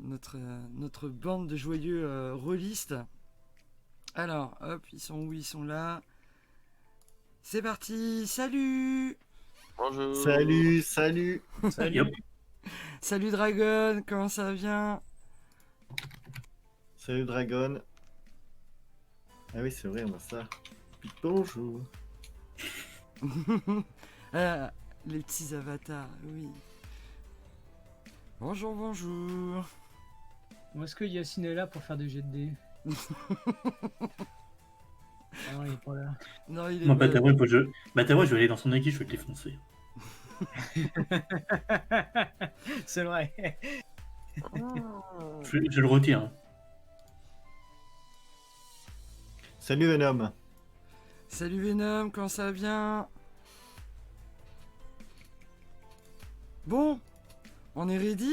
notre bande de joyeux rôlistes. Alors, hop, ils sont où? Ils sont là. C'est parti, salut! Bonjour. Salut, salut. Et hop. Salut Dragon, comment ça vient? Salut Dragon. Ah oui, c'est vrai, on a ça. Bonjour. Ah, les petits avatars, oui. Bonjour, bonjour. Où est-ce que Yacine est là pour faire des jets de dés? Ah non, il est pas là. Non, il est Non, pas- Batawa, Batawa, je vais aller dans son équipe, je vais te défoncer. C'est vrai. Je le retire. Hein. Salut Venom. Salut Venom, comment ça vient? Bon, on est ready?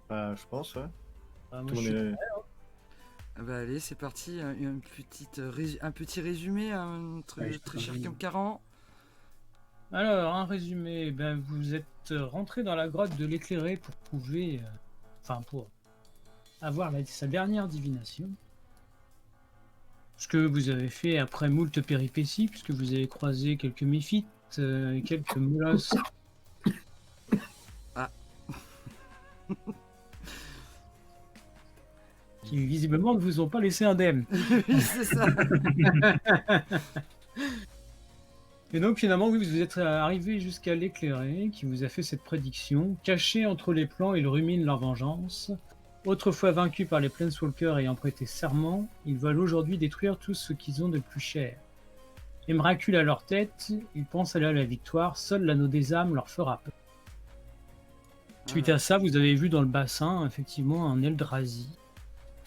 Bah, je pense, ouais. Ah, moi, Tout je le suis- monde est- Ah bah allez, c'est parti, un petit résumé, très, Ouais, je très te cher remercie. comme 40. Alors, un résumé. Ben, vous êtes rentré dans la grotte de l'éclairé pour trouver... pour avoir sa dernière divination. Ce que vous avez fait après moult péripéties, puisque vous avez croisé quelques méphites et quelques molosses. Ah. Qui visiblement ne vous ont pas laissé indemne. Oui, c'est ça. Et donc finalement, oui, vous êtes arrivé jusqu'à l'éclairé, qui vous a fait cette prédiction. Cachés entre les plans, ils ruminent leur vengeance. Autrefois vaincus par les Planeswalkers ayant prêté serment, ils veulent aujourd'hui détruire tout ce qu'ils ont de plus cher. Emrakul à leur tête, ils pensent aller à la victoire, seul l'anneau des âmes leur fera peur. Suite à ça, vous avez vu dans le bassin, effectivement, un Eldrazi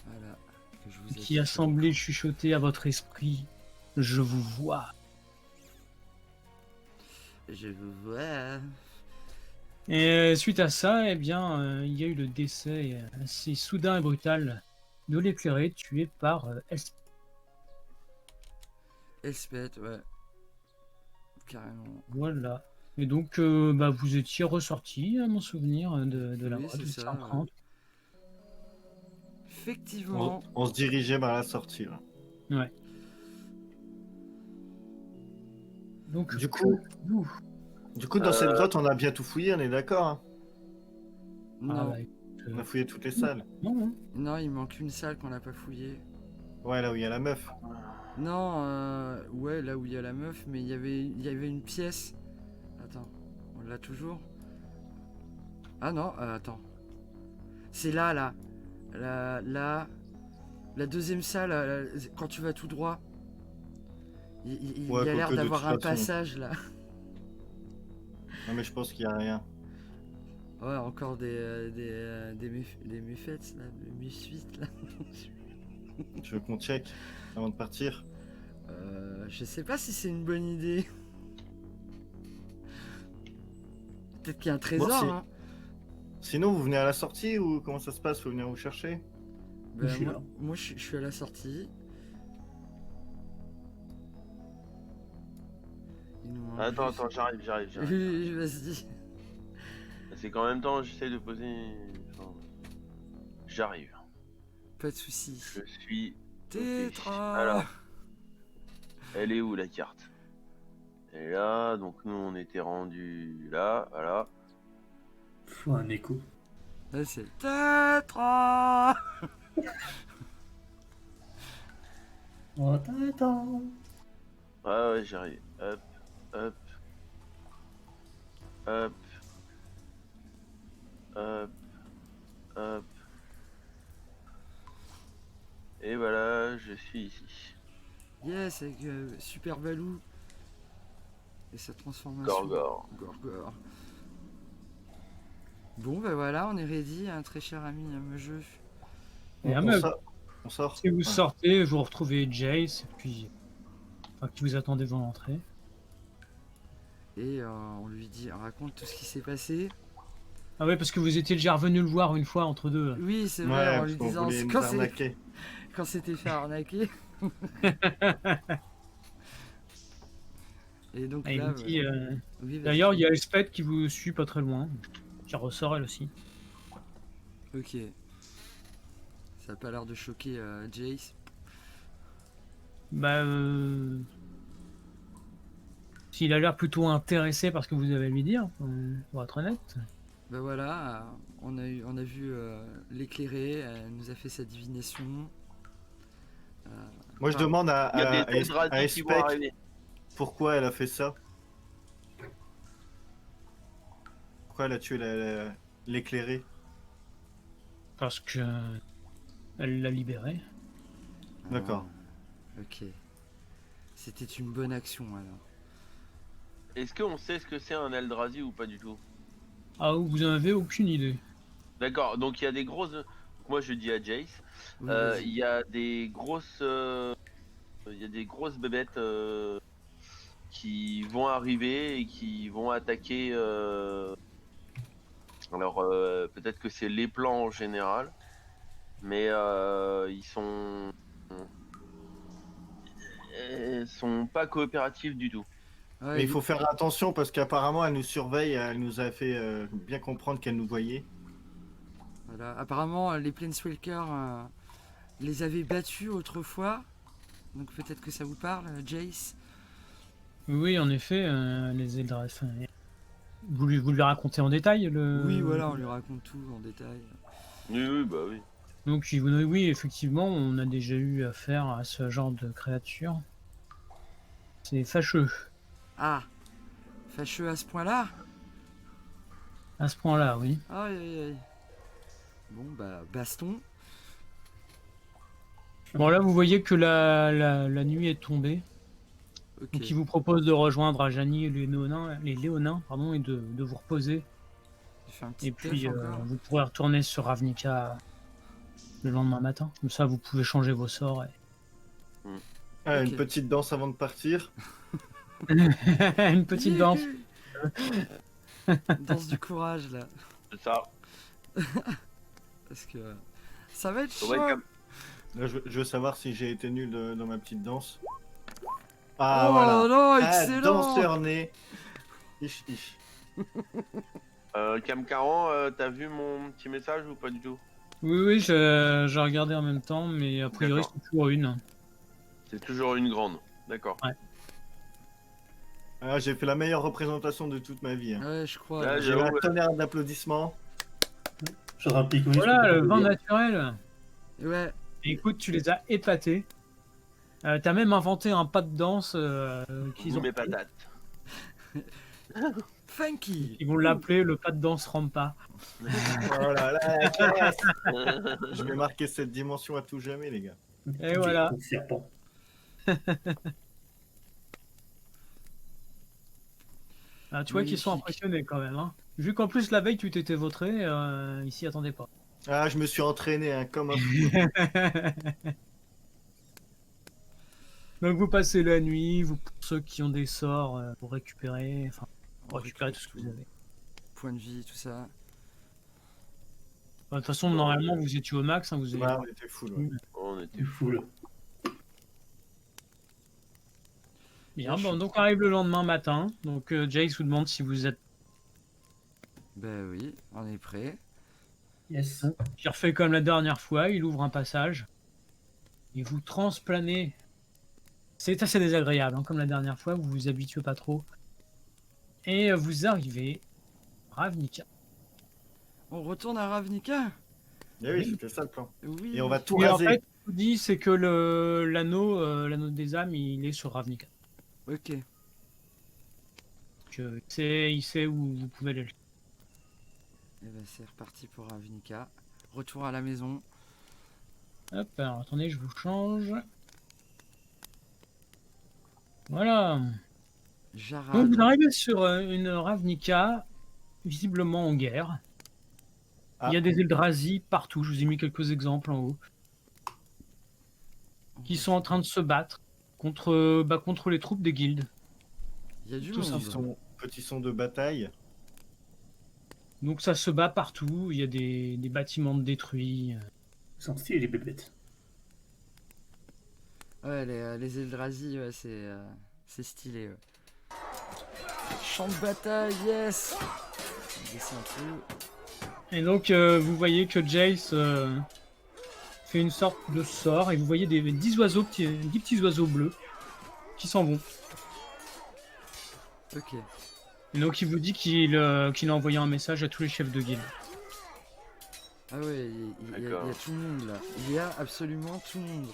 Voilà, que je vous ai qui dit. a semblé chuchoter à votre esprit « Je vous vois ». Je vous vois. Et suite à ça, eh bien, il y a eu le décès assez soudain et brutal de l'éclairé, tué par Elspeth. Elspeth, ouais. Carrément. Voilà. Et donc, vous étiez ressorti, à mon souvenir, de la Oui, grotte, c'est vous ça, étiez en trente. Effectivement. On se dirigeait vers la sortie. Là. Ouais. Donc, Du coup, vous. dans cette grotte, on a bien tout fouillé, on est d'accord, hein. Non, Ah, bah, On a fouillé toutes les salles. non, non, il manque une salle qu'on n'a pas fouillée. Ouais, là où il y a la meuf. Non, ouais, là où il y a la meuf, mais il y avait une pièce. Attends, on l'a toujours? Ah non, attends. C'est là, là. La deuxième salle, quand tu vas tout droit. Il Ouais, y a l'air quoique, de d'avoir toute un façon. passage là. Non, mais je pense qu'il y a rien. Ouais, encore des muffettes là, des muffettes là. Tu veux qu'on check avant de partir? Je sais pas si c'est une bonne idée. Peut-être qu'il y a un trésor, Bon, hein. Sinon, vous venez à la sortie ou comment ça se passe? Faut venir vous chercher? Ben, Je suis là. moi, je suis à la sortie. Il nous manque Attends, juste- j'arrive. Oui, vas-y. C'est qu'en même temps, j'essaie de poser. Enfin, j'arrive. Pas de soucis. Je suis. Tétra. Alors. Elle est où la carte? Elle est là, donc nous on était rendu là, voilà. Faut un écho. Là, c'est Tétra. Oh, t'attends. Ouais, j'arrive. Hop, hop. Hop. Hop. Hop. Et voilà, je suis ici. Yes, avec Super Balou. Et sa transformation. Gorgor. Gorgor. Bon, ben voilà, on est ready, un très cher ami jeu. Et un On meuble. sort. On sort. Si vous Ouais. sortez, vous retrouvez Jace, et puis... qui vous attend devant l'entrée. Et on lui dit, on raconte tout ce qui s'est passé. Ah ouais, parce que vous étiez déjà revenu le voir une fois entre deux. Oui, c'est Ouais, vrai, en parce lui qu'on disant voulait nous quand arnaquer. c'était fait arnaquer. Et donc Et il là, vous dit, oui, vas-y. d'ailleurs, il y a Elspeth qui vous suit pas très loin, qui ressort elle aussi. Ok. Ça a pas l'air de choquer Jace. Bah, s'il a l'air plutôt intéressé par ce que vous avez à lui dire, pour être honnête. Ben voilà, on a vu l'éclairée, elle nous a fait sa divination. Moi, je Ah. demande Il y a à des Eldrazi qui vont Espec arriver. pourquoi elle a fait ça. Pourquoi elle a tué l'éclairé. Parce que elle l'a libéré. D'accord. Ok. C'était une bonne action alors. Est-ce qu'on sait ce que c'est un Eldrazi ou pas du tout? Ah, vous en avez aucune idée. D'accord, donc il y a des grosses. Moi je dis à Jace, Oui, vas-y. il y a des grosses. Il y a des grosses bébêtes qui vont arriver et qui vont attaquer. Alors peut-être que c'est les plans en général, mais ils sont pas coopératifs du tout. Ouais, Mais il faut faire attention parce qu'apparemment elle nous surveille, elle nous a fait bien comprendre qu'elle nous voyait. voilà. Apparemment, les Planeswalkers les avaient battus autrefois. Donc peut-être que ça vous parle, Jace. Oui, en effet, les Eldrazi. Enfin, vous lui racontez en détail Oui, voilà, on lui raconte tout en détail. Oui, bah oui. Donc, oui, effectivement, on a déjà eu affaire à ce genre de créature. C'est fâcheux. Ah, fâcheux à ce point-là. À ce point-là, oui. Aïe, aïe, aïe. Bon, bah, baston. Bon, là, vous voyez que la nuit est tombée. Ok. Donc, il vous propose de rejoindre Ajani et les Léonins, pardon, et de vous reposer. J'ai fait un petit Et puis, teuf encore. vous pourrez retourner sur Ravnica le lendemain matin. Comme ça, vous pouvez changer vos sorts. Ah, Ok. Une petite danse avant de partir. Une petite danse. Danse du courage, là. C'est ça. Parce que ça va être chaud. Welcome. Là, je veux savoir si j'ai été nul dans ma petite danse. Ah Oh voilà. non, Ah, excellent. danseur né. Ich, ich. Cam40, t'as vu mon petit message ou pas du tout? Oui, j'ai regardé en même temps, mais a priori, D'accord. c'est toujours une. C'est toujours une grande. D'accord. Ah, j'ai fait la meilleure représentation de toute ma vie. Hein. Ouais, je crois. Là, là. J'ai eu un j'avoue, tonnerre d'applaudissements. Je rapplique, oui, Voilà, je peux le pas vin le dire. naturel. Ouais. Écoute, tu les as épatés. T'as même inventé un pas de danse qu'ils Vous ont. mes patates. Funky. Ils vont l'appeler le pas de danse Rampa. Oh là là, la classe. Je vais marquer cette dimension à tout jamais, les gars. Et voilà. Petit serpent. Ah, tu vois qu'ils sont Magnifique. impressionnés quand même. Hein. Vu qu'en plus la veille tu t'étais vautré, ils s'y attendaient pas. Ah, je me suis entraîné hein, comme un fou. Donc vous passez la nuit, vous pour ceux qui ont des sorts pour récupérer, enfin pour récupérer tout ce que vous avez. Point de vie, tout ça. De toute façon, normalement vous étiez au max, hein, vous avez. Ouais, on était fou. Ouais. On était C'est fou, là. Bien, bon, donc arrive le lendemain matin. Donc Jace vous demande si vous êtes. Ben oui, on est prêt. Yes. Il refait comme la dernière fois, il ouvre un passage. Et vous transplanez. C'est assez désagréable, hein, comme la dernière fois, vous vous habituez pas trop. Et vous arrivez à Ravnica. On retourne à Ravnica. Eh oui, c'était ça le plan. Oui. Et on va tout Et en raser. fait, ce que je vous dis, c'est que l'anneau des âmes, il est sur Ravnica. Ok. Donc, il sait où vous pouvez aller. Et ben c'est reparti pour Ravnica. Retour à la maison. Hop, alors attendez, je vous change. Voilà. Donc Jarad. vous arrivez sur une Ravnica, visiblement en guerre. Ah. Il y a des Eldrazi partout, je vous ai mis quelques exemples en haut, qui sont en train de se battre contre les troupes des guildes. Il y a du tout ça, monde. Petit son de bataille. Donc ça se bat partout, il y a des bâtiments détruits. Ils sont stylés, les bébêtes. Ouais, les Eldrazi, ouais, c'est stylé. Ouais. Champ de bataille, yes. On va baisser un peu. Et donc, vous voyez que Jace fait une sorte de sort et vous voyez des 10 oiseaux, 10 petits oiseaux bleus qui s'en vont. Ok. Et donc, il vous dit qu'il a envoyé un message à tous les chefs de guilde. Ah ouais, il y a D'accord. tout le monde là. Il y a absolument tout le monde.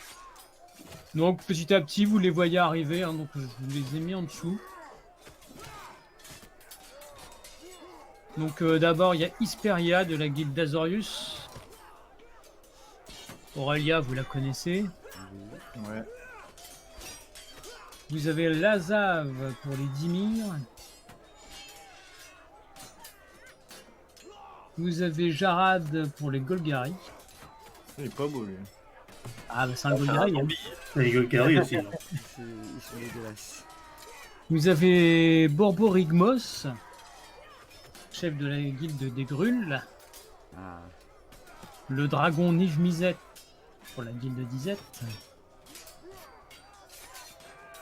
Donc, petit à petit, vous les voyez arriver. Hein, donc, je vous les ai mis en dessous. Donc, d'abord, il y a Isperia de la guilde d'Azorius. Aurelia, vous la connaissez. Ouais. Vous avez Lazave pour les Dimir. Vous avez Jarad pour les Golgari. Il est pas beau lui. Ah, bah c'est un Golgari. Hein. Les Golgari aussi. non. Ils sont dégueulasses. Vous avez Borborigmos, chef de la guilde des Grules. Ah. Le dragon Niv-Mizzet pour la guilde d'Izet.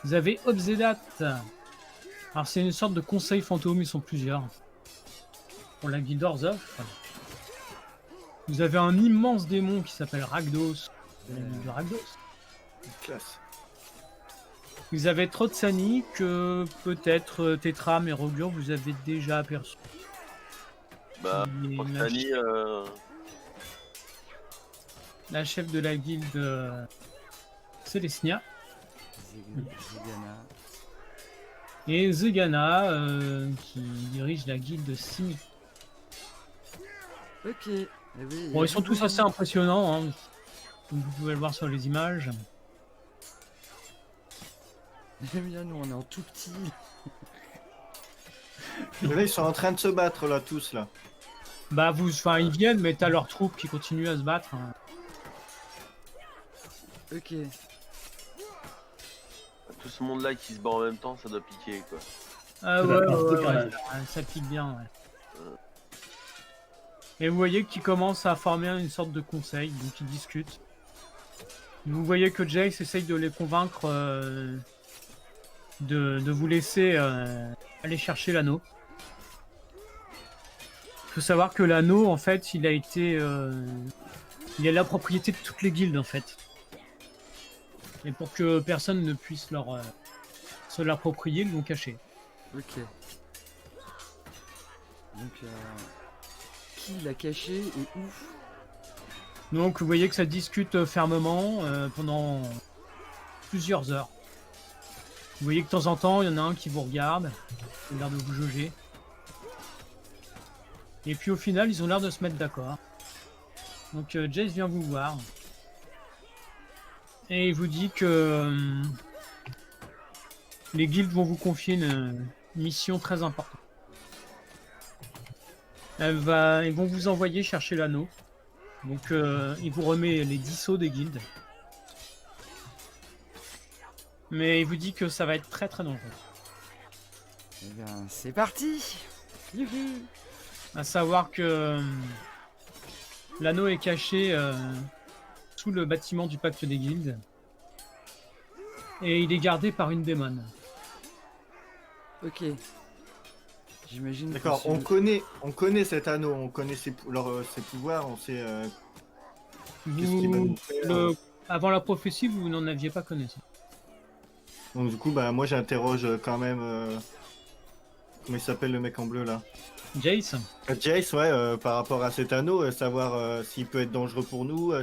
Vous avez Obzedat. Alors c'est une sorte de conseil fantôme, ils sont plusieurs. Pour la guilde Orzhov. Vous avez un immense démon qui s'appelle Rakdos. De la guilde de Rakdos. Classe. Vous avez Trotsani que peut-être Tétram et Rogur vous avez déjà aperçu. Bah, Il est Roxani, la chef de la guilde Célestia. Zegana. Et Zegana qui dirige la guilde Simi. Ok. Eh oui, il y Bon, a ils sont du tous monde. assez impressionnants, hein, comme vous pouvez le voir sur les images. J'aime bien, nous on est en tout petit. Mais là, ils sont en train de se battre là, tous là. Bah, ils viennent, mais t'as leurs troupes qui continuent à se battre. Hein. Ok. tout ce monde là qui se bat en même temps, ça doit piquer quoi. Ah C'est ouais, la partie ouais, carnage. ça pique bien. Ouais. Et vous voyez qu'ils commencent à former une sorte de conseil, donc ils discutent. Vous voyez que Jace essaye de les convaincre de vous laisser aller chercher l'anneau. Il faut savoir que l'anneau, en fait, il a la propriété de toutes les guildes, en fait. Et pour que personne ne puisse se l'approprier, ils l'ont caché. Ok. Donc, qui l'a caché et où? Donc vous voyez que ça discute fermement pendant plusieurs heures. Vous voyez que de temps en temps, il y en a un qui vous regarde, il a l'air de vous jauger. Et puis au final, ils ont l'air de se mettre d'accord. Donc Jace vient vous voir. Et il vous dit que les guildes vont vous confier une mission très importante. Ils vont vous envoyer chercher l'anneau. Donc il vous remet les 10 sceaux des guildes. Mais il vous dit que ça va être très très dangereux. Eh bien, c'est parti. Youhou. À savoir que l'anneau est caché sous le bâtiment du pacte des guildes. Et il est gardé par une démone. Ok. J'imagine. que D'accord, c'est on connaît cet anneau, on connaît ses pouvoirs, on sait qu'est-ce qu'il va nous faire. Avant la prophétie, vous n'en aviez pas connaissance. Donc du coup, bah moi j'interroge quand même. Comment il s'appelle le mec en bleu là? Jace, Jace, ouais, par rapport à cet anneau, savoir s'il peut être dangereux pour nous,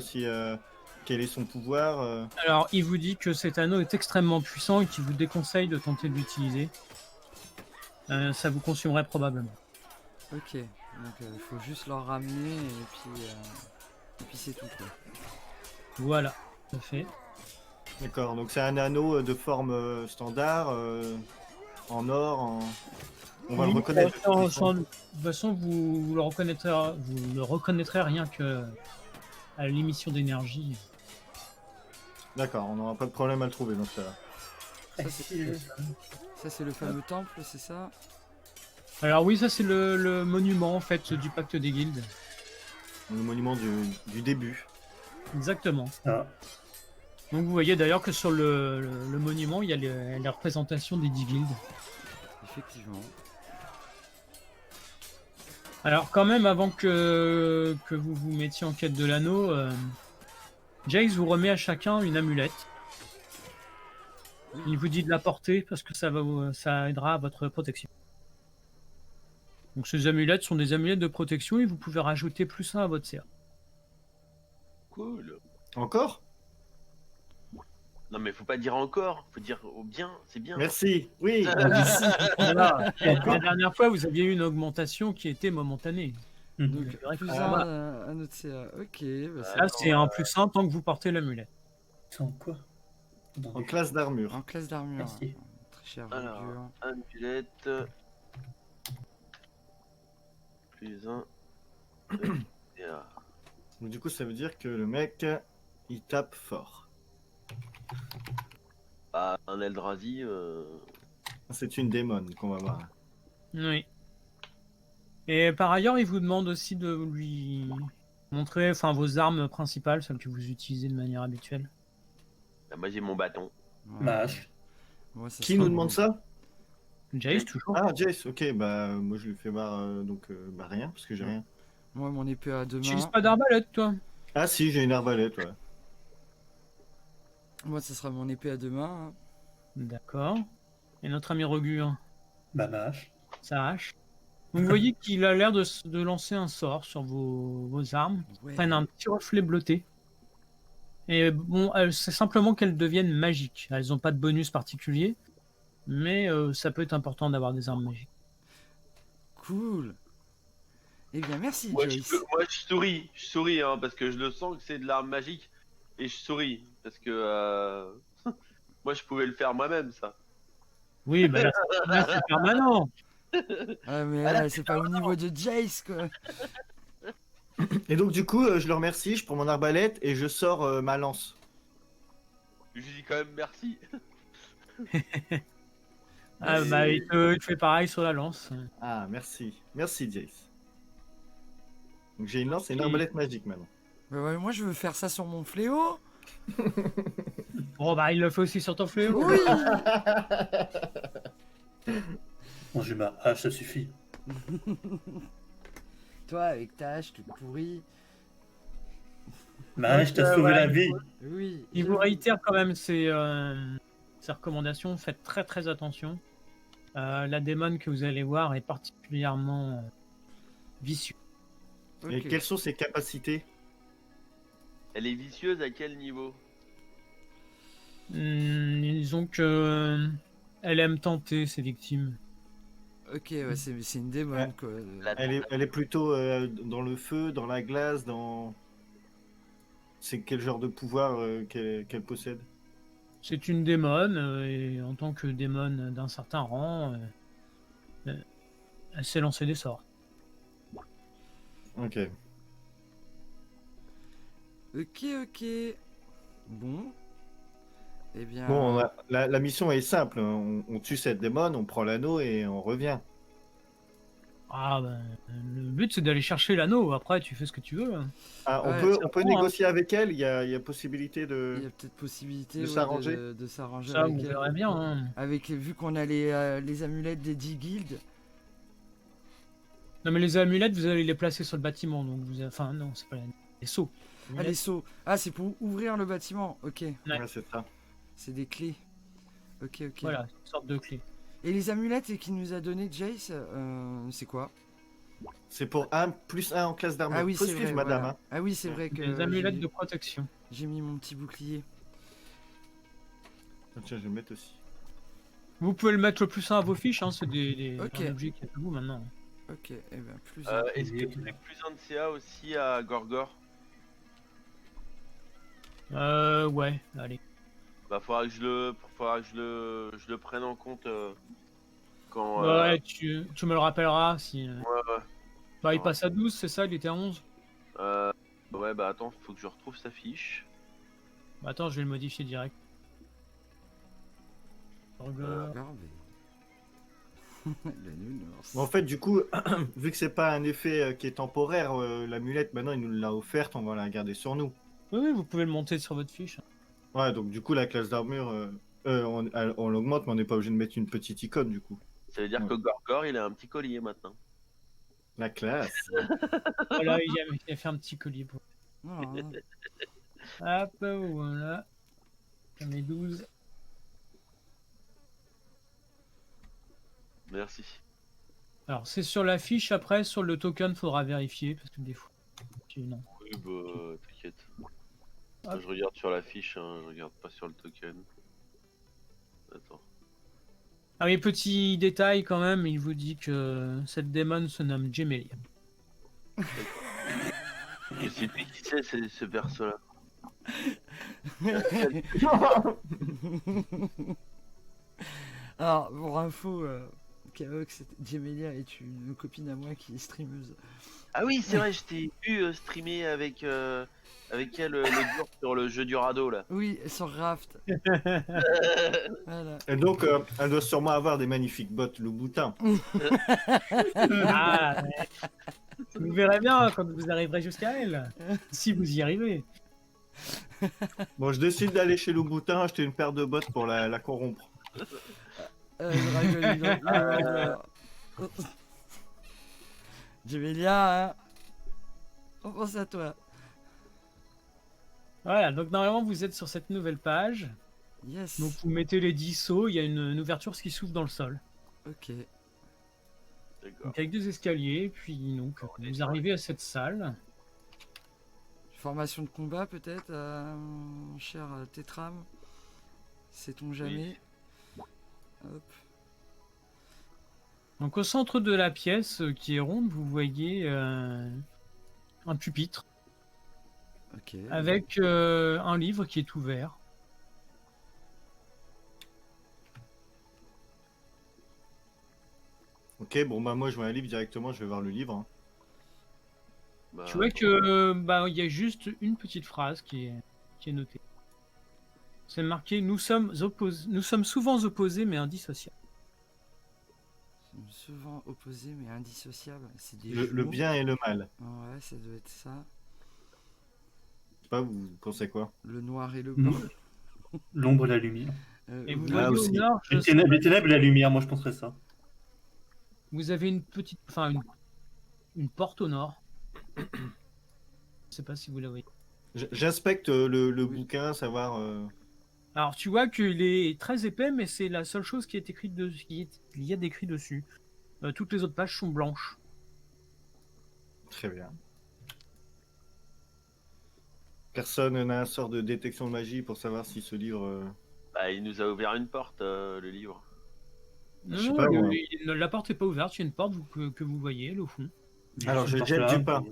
quel est son pouvoir. alors il vous dit que cet anneau est extrêmement puissant et qu'il vous déconseille de tenter de l'utiliser. Ça vous consumerait probablement. Ok. Donc, il faut juste leur ramener et puis c'est tout quoi. Voilà, tout à fait. D'accord, donc c'est un anneau de forme standard, en or, on va le Oui, reconnaître. de toute façon, vous le reconnaîtrez rien que à l'émission d'énergie. D'accord, on n'aura pas de problème à le trouver dans ce cas-là. Ça, c'est le fameux temple, c'est ça? Alors oui, ça c'est le monument en fait du pacte des guildes. Le monument du début. Exactement. Ah, Donc vous voyez d'ailleurs que sur le monument, il y a les représentations des 10 guildes. Effectivement. Alors quand même, avant que vous vous mettiez en quête de l'anneau, Jace vous remet à chacun une amulette. Il vous dit de la porter parce que ça aidera à votre protection. Donc ces amulettes sont des amulettes de protection et vous pouvez rajouter +1 à votre CA. Cool. Encore? Non, mais faut pas dire encore. Faut dire au bien, c'est bien. Merci. Oui. Voilà. La dernière fois, vous aviez eu une augmentation qui était momentanée. Donc, C'est vrai que plus ça 1 va. à notre CA. Ok, bah, Là, c'est un +1 tant que vous portez l'amulette. Sans quoi? En classe d'armure. en classe d'armure. Merci. Très cher Alors, augure. amulette. Plus 1. Donc, du coup, ça veut dire que le mec, il tape fort. Bah, un Eldrazi. C'est une démon qu'on va voir. Oui. Et par ailleurs, il vous demande aussi de lui montrer vos armes principales, celles que vous utilisez de manière habituelle. Bah, moi, j'ai mon bâton. Ouais. Ma hache. Moi, ça Qui sera nous mon- demande ça? Jace, toujours. Ah, Jace, ok, bah moi je lui fais voir bah rien, parce que j'ai rien. Moi, mon épée à deux Tu n'utilises mains. pas d'arbalète, toi? Ah si, j'ai une arbalète, ouais. Moi, ça sera mon épée à deux mains. hein. D'accord. Et notre ami Rogur, Bah, ma hache. sa hache. Vous voyez qu'il a l'air de lancer un sort sur vos armes. Ouais. Prennent un petit reflet bleuté. Et bon, c'est simplement qu'elles deviennent magiques. Elles n'ont pas de bonus particulier, mais ça peut être important d'avoir des armes magiques. Cool. Eh bien, merci, Moi, Joyce. moi, je souris, hein, parce que je le sens que c'est de l'arme magique. Et je souris, parce que moi, je pouvais le faire moi-même, ça. Oui, bah là, c'est permanent. Ah, mais Ah, là, là, c'est pas au niveau de Jace, quoi. Et donc du coup, je le remercie, je prends mon arbalète et je sors ma lance. Je lui dis quand même merci. Ah, bah, il te fait pareil sur la lance. Ah, merci. Merci, Jace. Donc j'ai une lance et une Et- arbalète magique maintenant. Bah ouais, moi, je veux faire ça sur mon fléau. Bon, bah, il le fait aussi sur ton fléau. Oui. Bon, j'ai ma hache, ça suffit. Toi, avec ta hache toute pourrie. Ma hache t'a sauvé voilà, la vie. Oui. Il vous réitère quand même ses recommandations. Faites très très attention. La démon que vous allez voir est particulièrement vicieuse. Et Ok. quelles sont ses capacités? Elle est vicieuse à quel niveau? Disons que elle aime tenter ses victimes. Ok, ouais, c'est une démon, Ouais. quoi. Elle est plutôt dans le feu, dans la glace, dans... C'est quel genre de pouvoir qu'elle possède? C'est une démon et en tant que démon d'un certain rang, elle sait lancer des sorts. Ok. Ok, ok. Bon. Eh bien. Bon, la mission est simple. On tue cette démon, on prend l'anneau et on revient. Ah ben, le but c'est d'aller chercher l'anneau. Après, tu fais ce que tu veux. Ah, Ouais, on peut prend, hein. négocier avec elle, il y a possibilité Il y de... a peut-être possibilité de ouais, s'arranger. de s'arranger Ça, avec vous elle. verrez bien. Hein. Avec, vu qu'on a les amulettes des 10 guildes. Non, mais les amulettes, vous allez les placer sur le bâtiment. Donc enfin, non, c'est pas les seaux. Ah, les seaux. Ah, c'est pour ouvrir le bâtiment. Ok. Ouais. Ouais, c'est ça. C'est des clés. Ok, ok. Voilà, une sorte de clé. Et les amulettes qu'il nous a donné Jace, c'est quoi? C'est pour 1 plus 1 en classe d'armure. Ah oui, Faut c'est suivre, vrai. madame. Voilà. Ah oui, c'est vrai que Des amulettes de protection. j'ai mis mon petit bouclier. Ah, tiens, je vais le mettre aussi. Vous pouvez le mettre le +1 à vos fiches. Hein, c'est Ok. un objet qui est à vous maintenant. Ok, et ben plus. Est-ce que tu mets plus un de CA aussi à Gorgor? Ouais, allez. Bah, faudra que je le prenne en compte quand. Ouais, tu me le rappelleras si. Ouais, ouais. Bah, il passe à 12, c'est ça, il était à 11. Ouais, bah attends, faut que je retrouve sa fiche. Bah, attends, je vais le modifier direct. Regardez. La nounours. Bon, en fait, du coup, vu que c'est pas un effet qui est temporaire, l'amulette, maintenant, il nous l'a offerte, on va la garder sur nous. Oui, vous pouvez le monter sur votre fiche. Ouais, donc du coup, la classe d'armure, on l'augmente, mais on n'est pas obligé de mettre une petite icône, du coup. Ça veut dire Ouais. que Gorgor, il a un petit collier maintenant. La classe. Voilà, il a fait un petit colis pour. Non, hein. Hop, voilà. J'en ai 12. Merci. Alors, c'est sur la fiche, après, sur le token, faudra vérifier, parce que des fois, non. Oui, bah, t'inquiète. Hop. Je regarde sur la fiche, hein, je regarde pas sur le token. Attends. Ah oui, petit détail quand même, il vous dit que cette démon se nomme Gemelia. Je sais plus qui c'est, ce perso-là. Alors, pour info, Kaox, Gemelia est une copine à moi qui est streameuse. Ah oui, c'est vrai, je t'ai vu streamer avec elle l'autre jour sur le jeu du radeau là. Oui, sur Raft. Voilà. Et donc, elle doit sûrement avoir des magnifiques bottes Louboutin. Ah, vous verrez bien quand vous arriverez jusqu'à elle, si vous y arrivez. Bon, je décide d'aller chez Louboutin acheter une paire de bottes pour la corrompre. Dragon, Gemelia, hein, on pense à toi. Voilà, donc normalement vous êtes sur cette nouvelle page. Yes. Donc vous mettez les 10 sauts, il y a une ouverture qui s'ouvre dans le sol. Ok. D'accord. Donc avec des escaliers, puis donc vous arrivez à cette salle. Formation de combat peut-être, mon cher Tétram. Sait-on jamais. Hop. Donc au centre de la pièce qui est ronde, vous voyez un pupitre Ok. avec un livre qui est ouvert. Ok, bon, bah moi je vois un livre directement, je vais voir le livre. Hein. Bah, Tu vois que il y a juste une petite phrase qui est notée. C'est marqué nous sommes souvent opposés mais indissociables. Souvent opposés mais indissociables. C'est des Le jumeaux. bien et le mal. Ouais, ça doit être ça. Je sais pas, vous pensez quoi? Le noir et le blanc. L'ombre et la lumière. Et vous oui. voyez au aussi. nord, Les ténèbres et la lumière, moi je penserais ça. vous avez une petite, une porte au nord. Je sais pas si vous la voyez. J'inspecte le Oui. bouquin, savoir. Alors tu vois qu'il est très épais, mais c'est la seule chose qui est écrite dessus, il y a d'écrit dessus. Toutes les autres pages sont blanches. Très bien. Personne n'a un sort de détection de magie pour savoir si ce livre. bah, il nous a ouvert une porte, le livre. Je Non, sais non, pas, moi. la porte n'est pas ouverte, il y a une porte que vous voyez elle, au fond. Alors, je jette du pain.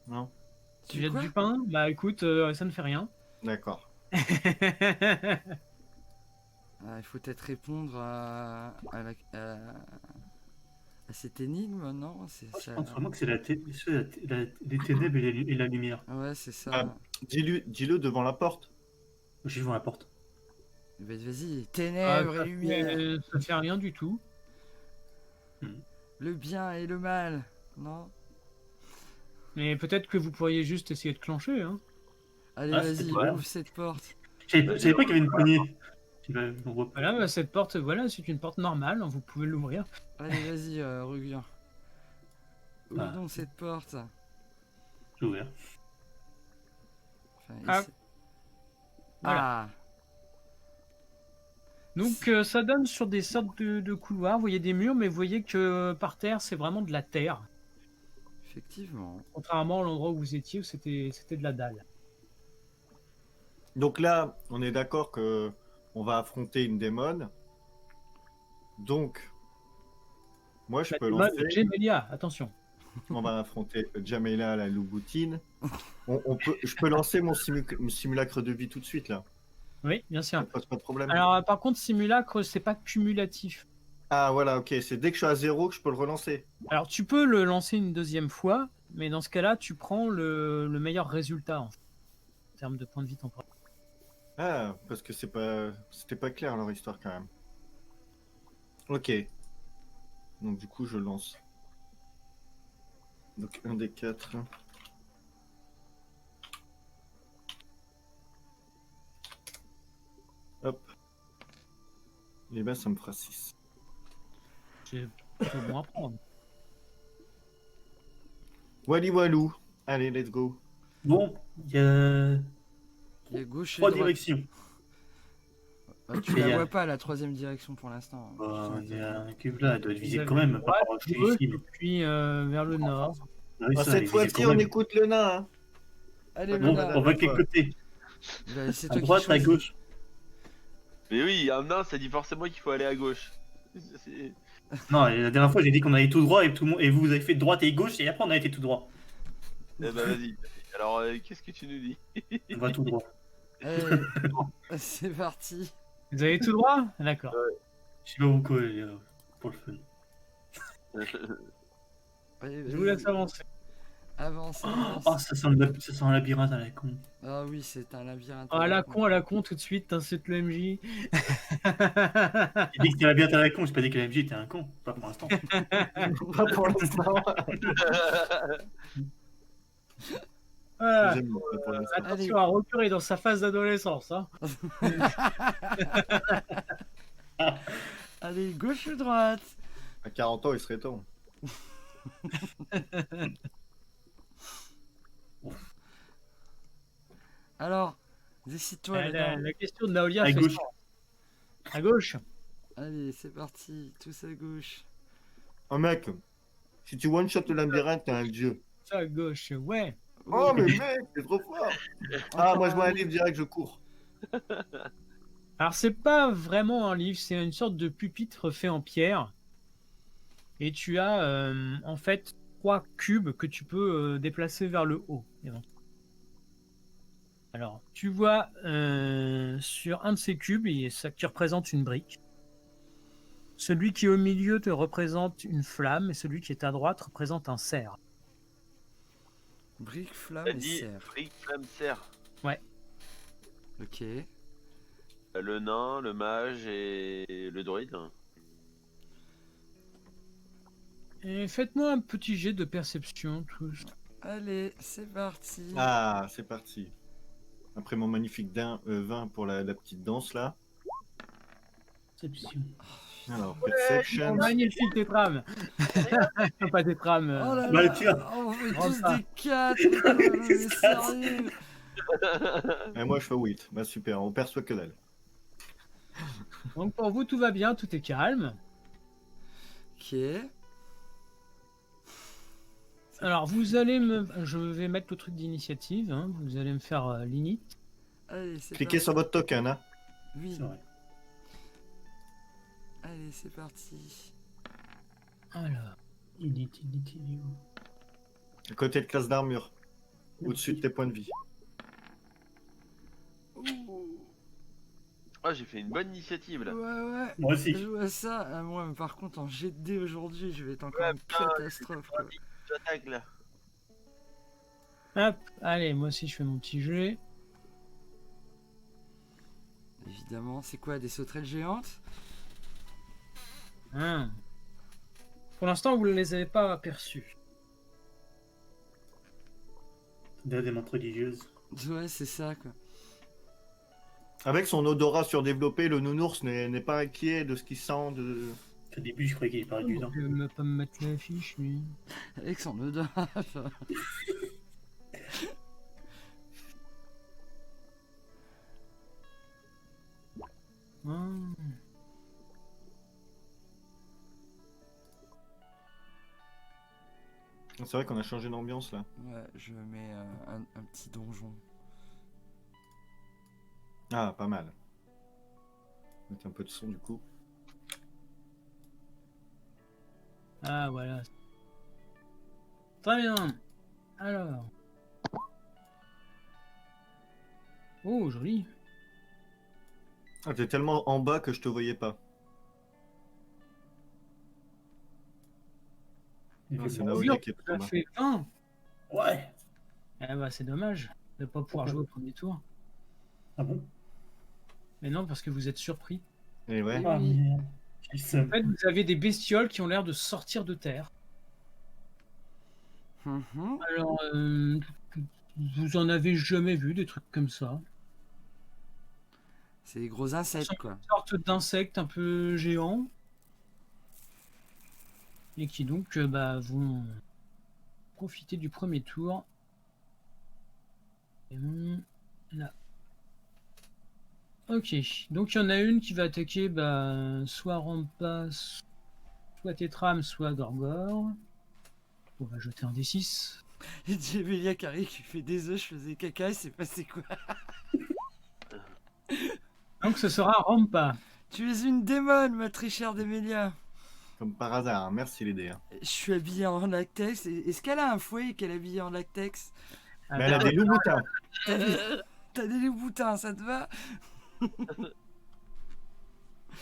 Non? Tu jettes quoi du pain? Bah écoute, ça ne fait rien. D'accord. Il faut peut-être répondre à cette énigme, non? C'est Moi, je ça. pense vraiment que c'est les ténèbres et la lumière. Ouais, c'est ça. Ah. Dis-le devant la porte. J'y vois la porte. Vas-y, Ah, ténèbres et lumière. ça fait rien du tout. Le bien et le mal, non? Mais peut-être que vous pourriez juste essayer de clencher. Hein. Allez, Ah, vas-y, c'est vrai. ouvre cette porte. Je savais pas qu'il y avait une poignée. On voit pas. Voilà, cette porte, voilà, c'est une porte normale, hein, vous pouvez l'ouvrir. Allez, vas-y, reviens. Ouvre Ah. donc cette porte. J'ai ouvert. Enfin, Ah. essaie- Voilà. Ah, Donc ça donne sur des sortes de couloirs, vous voyez des murs, mais vous voyez que par terre, c'est vraiment de la terre. effectivement. Contrairement à l'endroit où vous étiez, où c'était de la dalle. Donc là, on est d'accord que on va affronter une démon. Donc, moi, je peux lancer. Gemelia, attention. On va affronter Jamela, la louboutine. Je peux lancer mon simulacre de vie tout de suite, là. Oui, bien Ça sûr. pose pas de problème. Alors par contre, simulacre, c'est pas cumulatif. Ah, voilà, ok. C'est dès que je suis à 0 que je peux le relancer. Alors tu peux le lancer une deuxième fois, mais dans ce cas-là, tu prends le meilleur résultat en termes de points de vie temporaire. Ah, parce que c'était pas clair leur histoire quand même. Ok. Donc du coup, je lance. Donc un des 4. Hop. Et ben ça me fera 6. C'est plutôt bon à prendre. Wally Walou. Allez, let's go. Bon, il y a Il y a gauche et 3 droite. directions. Ah, tu Et il la y a- vois pas, la troisième direction pour l'instant. On est à un cube là, elle doit être Vous visible avez quand même. droite, Par rapport à gauche, ici, mais... et puis vers le nord. Ah oui, Ah, ça, elle est cette visible fois-ci, quand on même. écoute le nain. Hein. Allez, Bon, Bon, Luna. on va de quel fois. côté? Bah, c'est À toi qui droite, à choisis. gauche? Mais oui, un nain, ça dit forcément qu'il faut aller à gauche. C'est- Non, et la dernière fois, j'ai dit qu'on allait tout droit et tout le monde... et vous avez fait droite et gauche et après on a été tout droit. Eh ben vas-y. Alors, qu'est-ce que tu nous dis? On va tout droit. Allez, c'est parti. Vous avez tout droit? D'accord. Je sais pas pourquoi, pour le fun. Allez, Je vous laisse avancer. Avance, Oh, avance. ça sent un labyrinthe à la con. Ah oui, c'est un labyrinthe. Ah, à la con, tout de suite, t'insultes le MJ. J'ai dit que c'était un labyrinthe à la con, j'ai pas dit que la MJ était un con. Pas pour l'instant. Pas pour l'instant. Voilà. J'aime pas pour l'instant. Attention à reculer dans sa phase d'adolescence. Hein. Allez, gauche ou droite? À 40 ans, il serait temps. Alors, décide-toi, la, Luna. la question de Naolia À fait gauche. sens. À gauche. Allez, c'est parti. Tous à gauche. Oh mec, si tu one-shot le labyrinthe, t'es un dieu. Ça, à gauche, ouais. Oh mais mec, c'est trop fort. Ah, moi je vois un livre direct, je cours. Alors, c'est pas vraiment un livre, c'est une sorte de pupitre fait en pierre. Et tu as en fait 3 cubes que tu peux déplacer vers le haut. Alors, tu vois sur un de ces cubes, ça qui représente une brique. Celui qui est au milieu te représente une flamme et celui qui est à droite représente un cerf. Brique, flamme T'as et dit cerf. fric, flamme, cerf. Ok. Le nain, le mage et le druide. Et faites-moi un petit jet de perception tous. Allez, c'est parti. Ah, c'est parti. Après mon magnifique 20 pour la petite danse là. Perception. Alors, Perception. Magnifique tétrame. Pas tétrame. Oh là Bah, là, tiens. on fait Prends tous ça. des 4. Mais sérieux. Et moi je fais 8. Bah super, on perçoit que dalle. Donc pour vous tout va bien, tout est calme. Ok. Alors vous allez je vais mettre le truc d'initiative. Hein. Vous allez me faire l'init. Allez, c'est Cliquez parti. sur votre token, hein. Oui. C'est vrai. Allez, c'est parti. Alors. Il est où? À côté de classe d'armure. Au-dessus de tes points de vie. Ouh. Ah, j'ai fait une bonne initiative là. Ouais. Moi aussi. Je vois ça. Ah, moi, par contre, en jet de dés aujourd'hui, je vais être encore Ouais, une putain, catastrophe. Quoi. J'attaque là. Hop. Allez, moi aussi je fais mon petit jet. Évidemment, c'est quoi, des sauterelles géantes? Hein. Pour l'instant vous ne les avez pas aperçus. Des montres religieuses. Ouais, c'est ça, quoi. Avec son odorat surdéveloppé, le nounours n'est pas inquiet de ce qu'il sent de... Au début, je croyais qu'il parlait du dent. Il ne pas me mettre la fiche lui. Avec son odorat. Hein. C'est vrai qu'on a changé d'ambiance là. Ouais, je mets un petit donjon. Ah, pas mal. Mettre un peu de son du coup. Ah voilà. Très bien. Alors. Oh, joli. Ah, t'es tellement en bas que je te voyais pas. Il Ah, fait c'est bon. Naoya qui est Ça en bas. fait 20. Ouais. Eh bah c'est dommage de ne pas pouvoir jouer au premier tour. Ah bon? Mais non, parce que vous êtes surpris. Et ouais. Ah Oui. merde. J'ai le En seum. fait, vous avez des bestioles qui ont l'air de sortir de terre. Mhm. Alors, vous en avez jamais vu des trucs comme ça. C'est des gros insectes, quoi. Une sorte d'insecte un peu géant. et qui donc vont profiter du premier tour. Et là. Ok, donc il y en a une qui va attaquer soit Rampa, soit Tétram, soit Gorgor. On va jeter un D6. Et dit Emilia qui arrive, qui fait des œufs, je faisais caca, il s'est passé quoi? Donc ce sera Rampa. Tu es une démone, ma très chère Demélia. Comme par hasard, hein. Merci les dés. Hein. Je suis habillé en latex. Est-ce qu'elle a un fouet qu'elle est habillée en latex? Mais elle a des loups boutins. T'as des boutins, ça te va?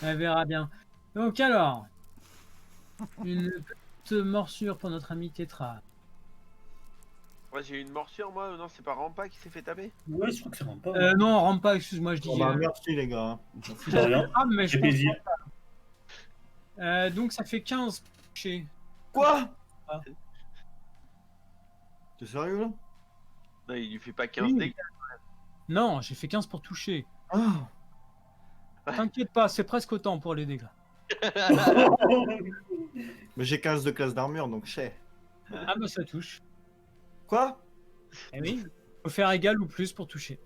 Elle verra bien. Donc alors, une petite morsure pour notre ami Tétra. Ouais, j'ai eu une morsure, moi. Non, c'est pas Rampa qui s'est fait taper? Ouais, je crois que ça rentre pas. Non, Rampa, excuse-moi, je dis. Bon, bah, merci les gars. Hein. De rien. Tétram, mais je J'ai pense plaisir. pas. Donc ça fait 15 touchés. Quoi? Ah. T'es sérieux là? Non, il lui fait pas 15 Oui. dégâts. Non, j'ai fait 15 pour toucher. Ah. T'inquiète pas, c'est presque autant pour les dégâts. Mais j'ai 15 de classe d'armure donc je sais. Ah bah ça touche. Quoi? Eh oui. Faut faire égal ou plus pour toucher.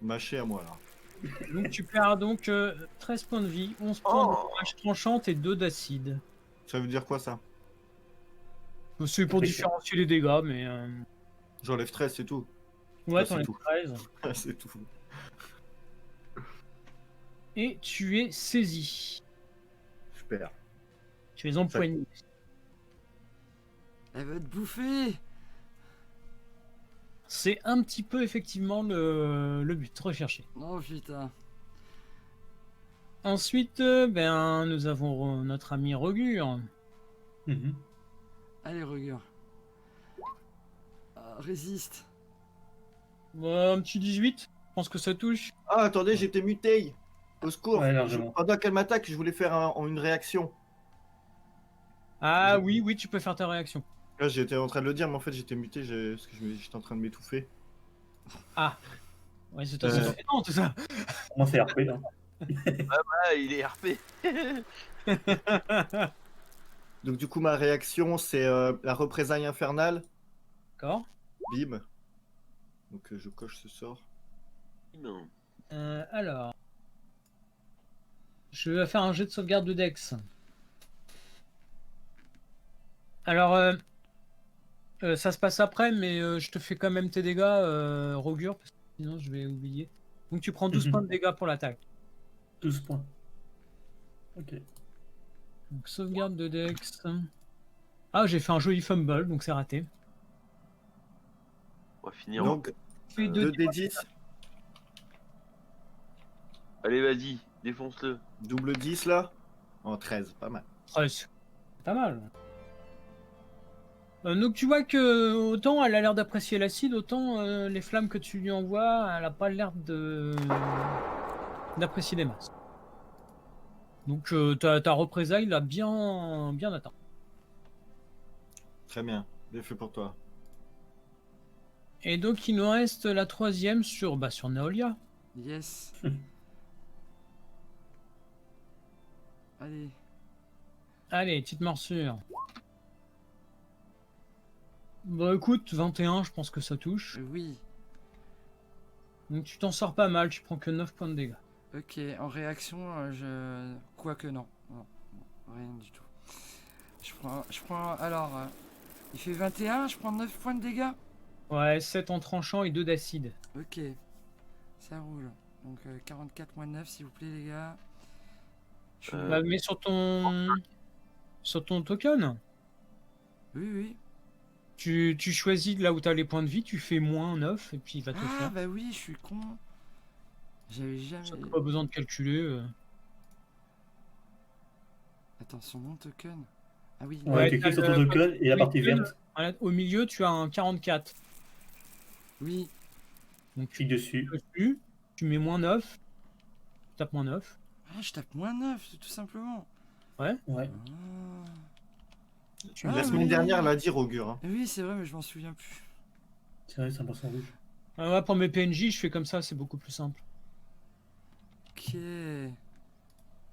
Mâché à moi là. Donc tu perds donc 13 points de vie, 11 points de dommage tranchante et 2 d'acide. Ça veut dire quoi ça? C'est pour différencier les dégâts, mais... J'enlève 13, c'est tout. Ouais, Ah, c'est t'en tout. 13. C'est tout. Et tu es saisi. Super. Tu es empoigné. Elle va te bouffer. C'est un petit peu effectivement le but recherché. Oh putain. Ensuite, nous avons notre ami Rogur. Mhm. Allez, regarde. Résiste. Un petit 18, je pense que ça touche. Ah attendez, j'étais muté. Au secours. Ouais, largement. Pendant qu'elle m'attaque, je voulais faire une réaction. Ah oui, oui, tu peux faire ta réaction. Là j'étais en train de le dire, mais en fait j'étais muté parce que j'étais en train de m'étouffer. Ouais, c'est embêtant tout ça. Comment c'est RP là? Ah, il est RP. Donc du coup ma réaction c'est la représailles infernale. D'accord. Bim. Donc je coche ce sort. Non. Alors, je vais faire un jet de sauvegarde de Dex. Alors, ça se passe après, mais je te fais quand même tes dégâts, Rogur, parce que sinon je vais oublier. Donc tu prends 12 Mhm. points de dégâts pour l'attaque. 12 points. Ok. Donc sauvegarde de Dex. Ah, j'ai fait un joli fumble, donc c'est raté. On va finir. Donc Fais 2 2 d 10, Allez, vas-y, défonce-le. double 10 là. En 13, pas mal. 13. Pas mal. Donc tu vois que autant elle a l'air d'apprécier l'acide, autant les flammes que tu lui envoies, elle a pas l'air d'apprécier les masses. Donc ta représailles l'a bien atteint. Très bien, bien fait pour toi. Et donc il nous reste la troisième sur Naolia. Yes. Allez. Allez, petite morsure. Bah écoute, 21, je pense que ça touche. Oui. Donc tu t'en sors pas mal, tu prends que 9 points de dégâts. Ok, en réaction, je... Quoique non. Non, rien du tout. Je prends... Alors, il fait 21, je prends 9 points de dégâts. Ouais, 7 en tranchant et 2 d'acide. Ok. Ça roule. Donc 44 moins 9, s'il vous plaît, les gars. Je... Bah, mets sur ton token. Oui, oui. Tu choisis là où tu as les points de vie, tu fais moins 9 et puis il va te Ah, faire. bah oui, je suis con. J'avais jamais... Ça, t'as pas besoin de calculer. Attention, mon token. Ah oui. Ouais, Ouais, tu t'as cliques sur le- ton token et la oui, partie token. verte, Voilà, au milieu, tu as un 44. Oui. Donc tu clique dessus. cliques dessus, tu mets moins 9, tu tapes moins 9. Ah, je tape moins 9, tout simplement. Ouais. Ah. Ah, La semaine oui. dernière, l'a dit Rogur. Hein. Oui, c'est vrai, mais je m'en souviens plus. C'est vrai, c'est un poisson rouge. Ouais, pour mes PNJ, je fais comme ça, c'est beaucoup plus simple. Ok.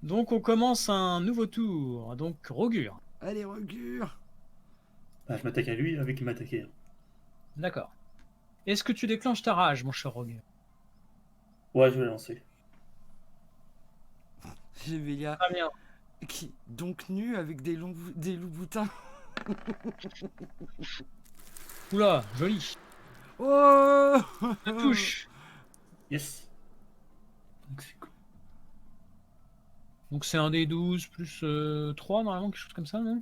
Donc on commence un nouveau tour. Donc Rogur. Allez, Rogure. Bah, je m'attaque à lui avec il m'attaquait. D'accord. Est-ce que tu déclenches ta rage, mon cher Rogue? Ouais, je vais lancer. J'ai Vélia Très bien. qui donc nu avec des loups boutins. Oula, joli. Oh Ça touche. Yes. Donc c'est cool. Donc c'est un des 12 plus 3, normalement, quelque chose comme ça, non?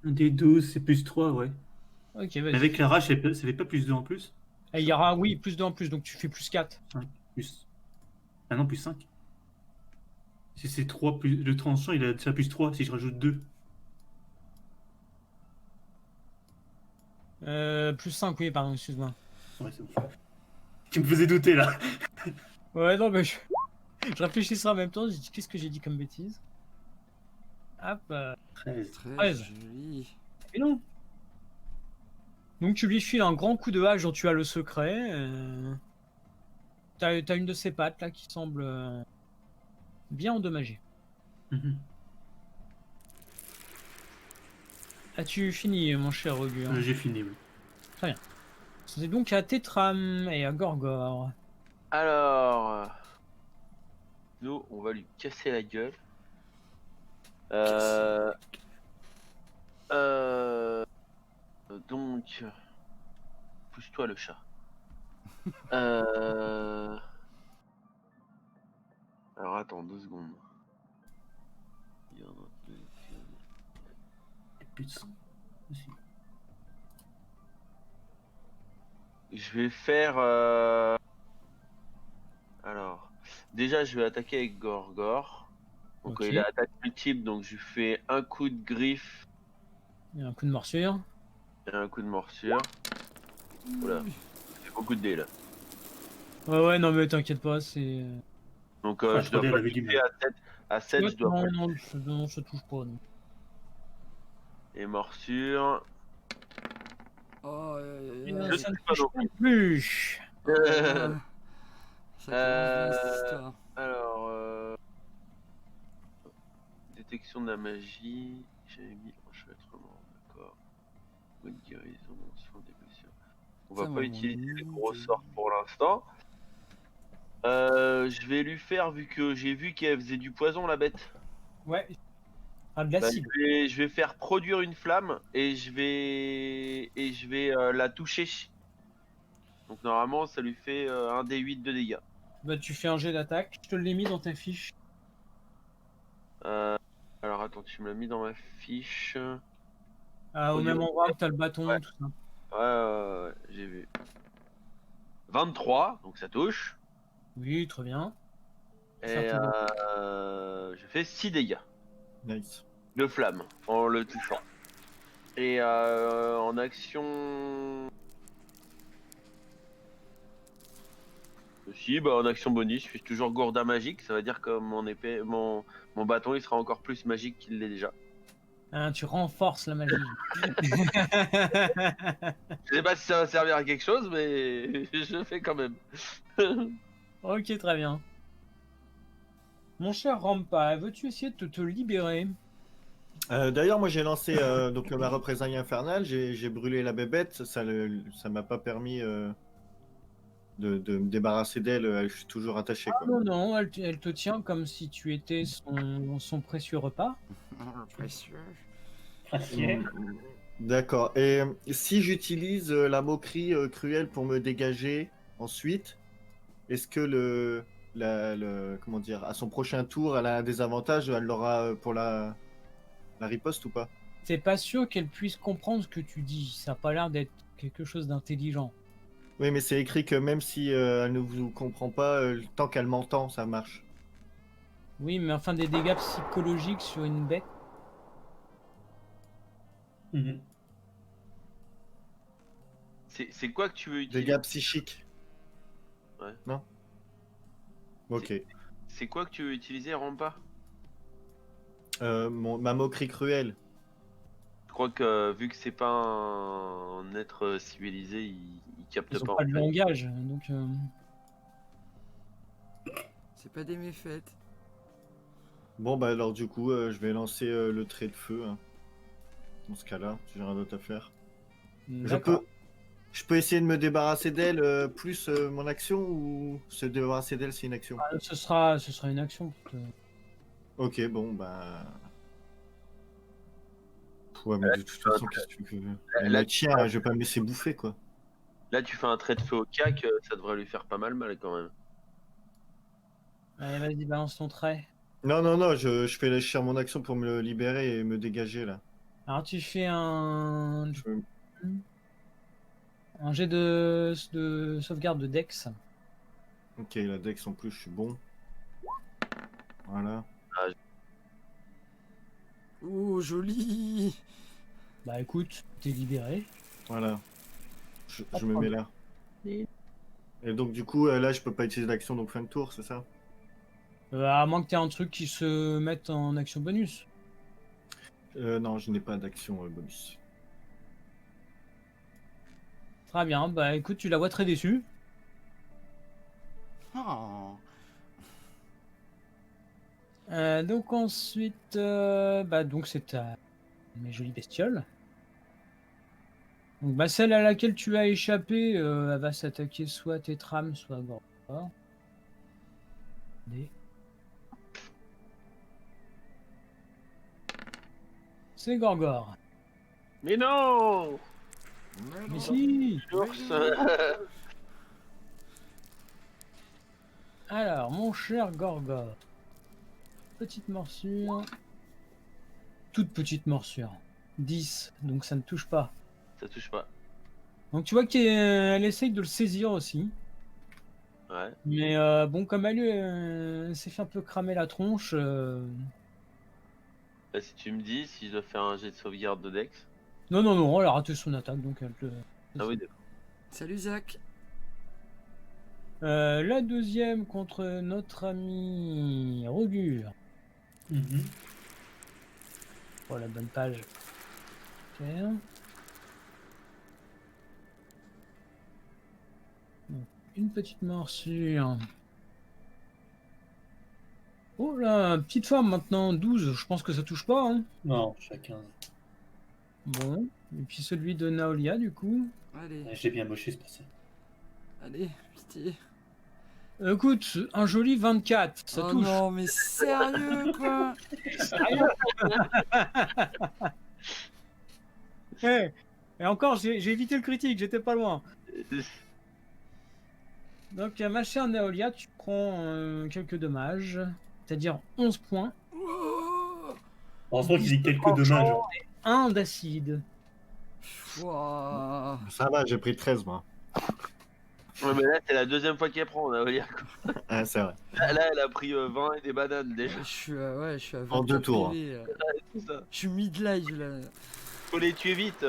Un des 12, c'est plus 3, ouais. Ok, Mais vas-y. avec la rage, ça fait pas plus 2 en plus? Et il y aura, oui, plus 2 en plus, donc tu fais plus 4. 5, plus... Ah non, plus 5. Si c'est 3, plus... le tranchant, il a déjà plus 3 si je rajoute 2. Plus 5, oui, pardon, excuse-moi. Ouais, c'est bon. Tu me faisais douter, là. Ouais, non, mais je réfléchissais en même temps, j'ai dit, qu'est-ce que j'ai dit comme bêtise? Hop, 13. Très 13. joli. et non. Donc tu lui files un grand coup de hache dont tu as le secret. T'as une de ses pattes, là, qui semble bien endommagée. Mhm. As-tu fini, mon cher Augur? J'ai fini, oui. C'est donc à Tétram et à Gorgor. Alors, nous, on va lui casser la gueule. Donc, pousse-toi le chat. Alors attends 2 secondes. Il y en a deux. Et plus de 100. Aussi. Je vais faire. Alors, déjà, je vais attaquer avec Gorgor. Donc, Ok. il a attaque multiple, donc je lui fais un coup de griffe Il y a un coup de morsure. et un coup de morsure. Voilà, c'est beaucoup de dés là. Ouais, non, mais t'inquiète pas, c'est. Donc, Ah, je dois 3D, pas elle avait du toucher mal. à 7. À 7, je dois non, pas. non, ça touche pas. Non. Et morsure. Oh, Je Ça ne sais pas touche non pas plus. Ça commence bien cette histoire. Alors, détection de la magie. J'avais mis enchevêtrement, d'accord. Bonne guérison, soin des blessures. On va Ça, pas moi, utiliser mon les gros ninja. sorts pour l'instant. Je vais lui faire, vu que j'ai vu qu'elle faisait du poison la bête. Ouais. Ah, de Bah, l'acide. je vais faire produire une flamme et je vais la toucher. Donc normalement ça lui fait un D8 de dégâts. Bah, tu fais un jet d'attaque. Je te l'ai mis dans ta fiche. Alors attends, tu me l'as mis dans ma fiche. Au même endroit que t'as le bâton, Ouais. tout ça. Ouais, j'ai vu. 23, donc ça touche. Oui, très bien. Et Faire tes je fais 6 dégâts Nice. de flamme en le touchant. Et en action... Si, bah en action bonus, je suis toujours gourdin magique. Ça veut dire que mon épée, mon bâton, il sera encore plus magique qu'il l'est déjà. Hein, tu renforces la magie. Je sais pas si ça va servir à quelque chose, mais je le fais quand même. Ok, très bien. Mon cher Rampa, veux-tu essayer de te libérer? D'ailleurs, moi j'ai lancé donc ma représailles infernale, j'ai brûlé la bébête, ça m'a pas permis de me débarrasser d'elle, je suis toujours attaché quoi. Non, non, elle te tient comme si tu étais son précieux repas. Précieux. D'accord. Et si j'utilise la moquerie cruelle pour me dégager ensuite, est-ce que comment dire, à son prochain tour, elle a des avantages, elle l'aura pour la riposte ou pas? T'es pas sûr qu'elle puisse comprendre ce que tu dis. Ça a pas l'air d'être quelque chose d'intelligent. Oui, mais c'est écrit que même si elle ne vous comprend pas, tant qu'elle m'entend, ça marche. Oui, mais enfin des dégâts psychologiques sur une bête. Mhm. C'est quoi que tu veux utiliser? Dégâts psychiques. Ouais. Non? Ok. C'est quoi que tu veux utiliser, Rampa? Ma moquerie cruelle. Je crois que vu que c'est pas un être civilisé, il capte Ils ont pas pas en de fait. langage, donc. C'est pas des méfaites. Bon, bah alors du coup, je vais lancer le trait de feu. Hein. dans ce cas-là, si j'ai rien d'autre à faire. D'accord. Je peux essayer de me débarrasser d'elle plus mon action ou se débarrasser d'elle c'est une action? Ah, ce sera une action. Pour te- Ok, bon, bah. Ouais, mais de toute façon, qu'est-ce que tu veux? Elle là, me tient, je vais pas me laisser bouffer, quoi. Là, tu fais un trait de feu au cac, ça devrait lui faire pas mal quand même. Allez, vas-y, balance ton trait. Non, non, non, je fais lâcher mon action pour me libérer et me dégager, là. Alors, tu fais Je me- un jet de sauvegarde de Dex. Ok, la dex en plus, je suis bon. Voilà. Oh, joli. Bah écoute, t'es libéré. Voilà. Je me mets là. Et donc, du coup, là, je peux pas utiliser l'action, donc fin de tour, c'est ça? À moins que t'aies un truc qui se mette en action bonus. Non, je n'ai pas d'action bonus. Très bien, bah écoute, tu la vois très déçue. Oh. Donc ensuite, bah donc c'est ta mes jolies bestioles. Donc bah celle à laquelle tu as échappé, elle va s'attaquer soit à Tétram, soit à Gorgor. C'est Gorgor. Mais non, Mais si. l'ours. Alors, mon cher Gorgor. Petite morsure. Toute petite morsure. 10, donc ça ne touche pas. Ça touche pas. Donc tu vois qu'elle essaye de le saisir aussi. Ouais. Mais bon, comme elle s'est fait un peu cramer la tronche, Bah, si tu me dis, si je dois faire un jet de sauvegarde de Dex. non, non, non, elle a raté son attaque, donc elle te... Ah oui, d'accord. Salut Zach. La deuxième contre notre ami Rogur. Mhm. Oh, la bonne page. Ok. Donc, une petite morsure. Oh là, petite forme maintenant, 12, je pense que ça touche pas, hein. Non, je suis à 15. Bon, et puis celui de Naolia du coup. Allez, J'ai bien moché, c'est pour ça. allez, pitié. Écoute, un joli 24, ça Oh touche. non, mais sérieux quoi. Eh, et encore, j'ai évité le critique, j'étais pas loin. Donc, ma chère Naolia, tu prends quelques dommages, c'est-à-dire 11 points, Oh. Heureusement qu'il dit quelques dommages. 1 d'acide. Ouah. Ça va, j'ai pris 13, moi. Ouais, mais là, c'est la deuxième fois qu'elle prend, on va dire. Ah, c'est vrai. Là, elle a pris 20 et des bananes déjà. Je suis à En 24 deux tours, PV, là. C'est ça. Je suis mid-life là. Faut les tuer vite.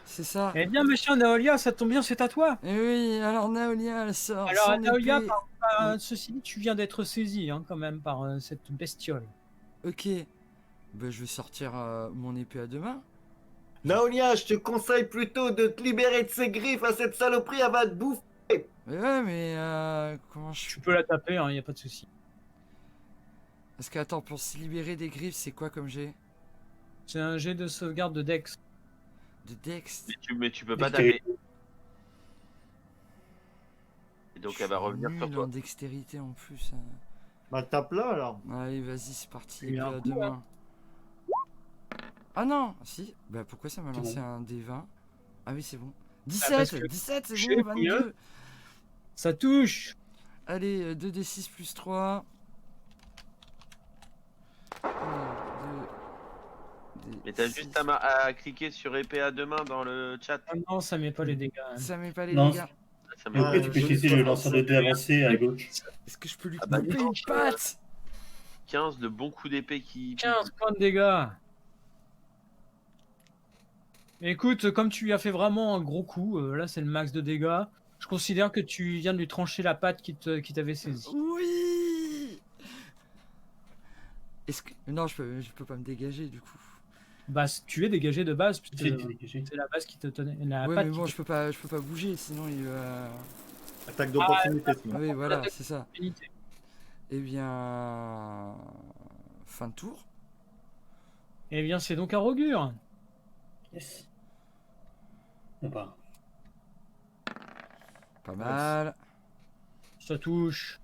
C'est ça. Eh bien, ma chère Naolia, ça tombe bien, c'est à toi. Et oui, alors Naolia elle sort Alors, son Naolia, épée. ceci dit, tu viens d'être saisi hein, quand même par cette bestiole. Ok. Bah, je vais sortir mon épée à deux mains. Naolia, je te conseille plutôt de te libérer de ses griffes à cette saloperie, elle va te bouffer. Mais ouais, mais comment je Tu suis. peux la taper, il n'y a pas de souci. Parce que attends, pour se libérer des griffes, c'est quoi comme jet? C'est un jet de sauvegarde de Dex. De Dex. Mais tu peux pas Dextérité. taper. Et donc, elle va revenir sur Nul toi. en dextérité en plus. Bah, tape là alors. Allez, vas-y, c'est parti. Il y Épée a un à coup, deux mains. Ah non, si. Bah pourquoi ça m'a C'est lancé bon. un D20? Ah oui, c'est bon. parce 17, que 17, c'est touché, bon, combien 22. Ça touche. Allez, 2d6 plus 3. Mais t'as juste à cliquer sur épée à deux mains dans le chat. Ah non, ça met pas les dégâts. hein. Ça met pas les Non, dégâts. Ça Et met- après, tu peux je utiliser l'ai le pas lanceur de dés avancé à gauche. Est-ce que je peux lui Ah bah, couper dis une donc, patte? 15 de bons coups d'épée qui. 15 points de dégâts. Écoute, comme tu lui as fait vraiment un gros coup, là c'est le max de dégâts, je considère que tu viens de lui trancher la patte qui t'avait saisi. Oui. Est-ce que non, je peux pas me dégager du coup. Bah, tu es dégagé de base, puisque Essaye de dégager. c'est la base qui te tenait. La Ouais, patte mais qui bon, te je peux pas bouger, sinon il va. Attaque d'opportunité, Ah sinon. oui, voilà, c'est ça. tenait. Eh bien, fin de tour. Eh bien, c'est donc un Rogur. Yes. Bon, bah, Pas mal. Ça touche.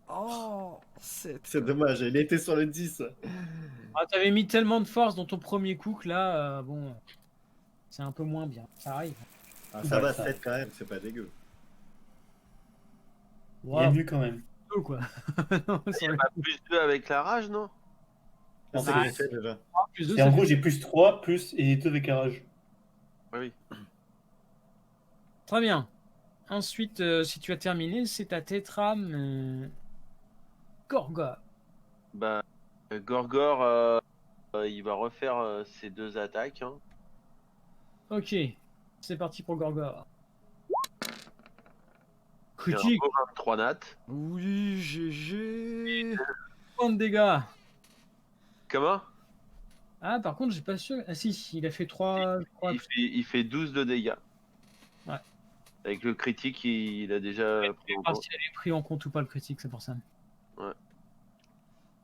Oh, c'est C'est dommage, il était sur le 10. Ah, t'avais mis tellement de force dans ton premier coup que là, bon, c'est un peu moins bien. Ça arrive. Ah, Ouais, ça va, ça- 7 quand même, c'est pas dégueu. il y a Wow, mieux quand même. peu, quoi. Non, sur le Pas plus 2 avec la rage, non? Ah, c'est Ah, le fait déjà. plus 2, C'est en gros, j'ai plus 3, plus et 2 avec rage. Ah oui. Très bien. Ensuite, si tu as terminé, c'est ta Tétram Gorga. Bah, Gorgor, il va refaire ses 2 attaques. Hein. Ok, c'est parti pour Gorga. J'ai un Critique, beau 23 nat. Oui, GG. point de dégâts. Comment? Ah, par contre, j'ai pas sûr. Ah, si, il a fait 3. Il fait 12 de dégâts. Ouais. Avec le critique, il a déjà pris en compte. S'il avait pris en compte ou pas le critique, c'est pour ça.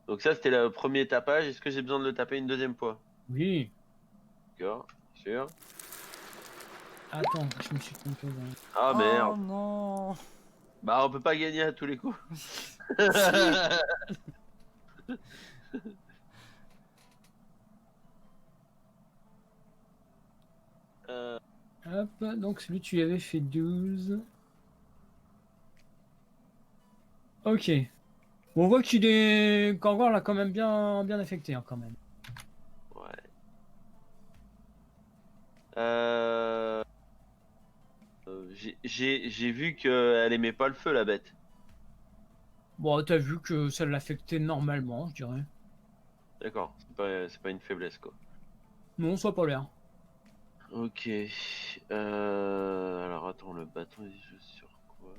Donc ça, c'était le premier tapage. Est-ce que j'ai besoin de le taper une deuxième fois? Oui. D'accord, sûr. Attends, je me suis trompé. Ah Oh merde. non. Bah, on peut pas gagner à tous les coups. Euh, Hop, donc celui tu avais fait 12. Ok. Bon, on voit qu'il est. Gorgor l'a quand même bien affecté, hein, quand même. ouais. Euh, j'ai vu qu'elle aimait pas le feu, la bête. Bon, t'as vu que ça l'affectait normalement, je dirais. D'accord, c'est pas une faiblesse, quoi. Non, ça a pas l'air. Ok. Alors attends, le bâton il joue sur quoi?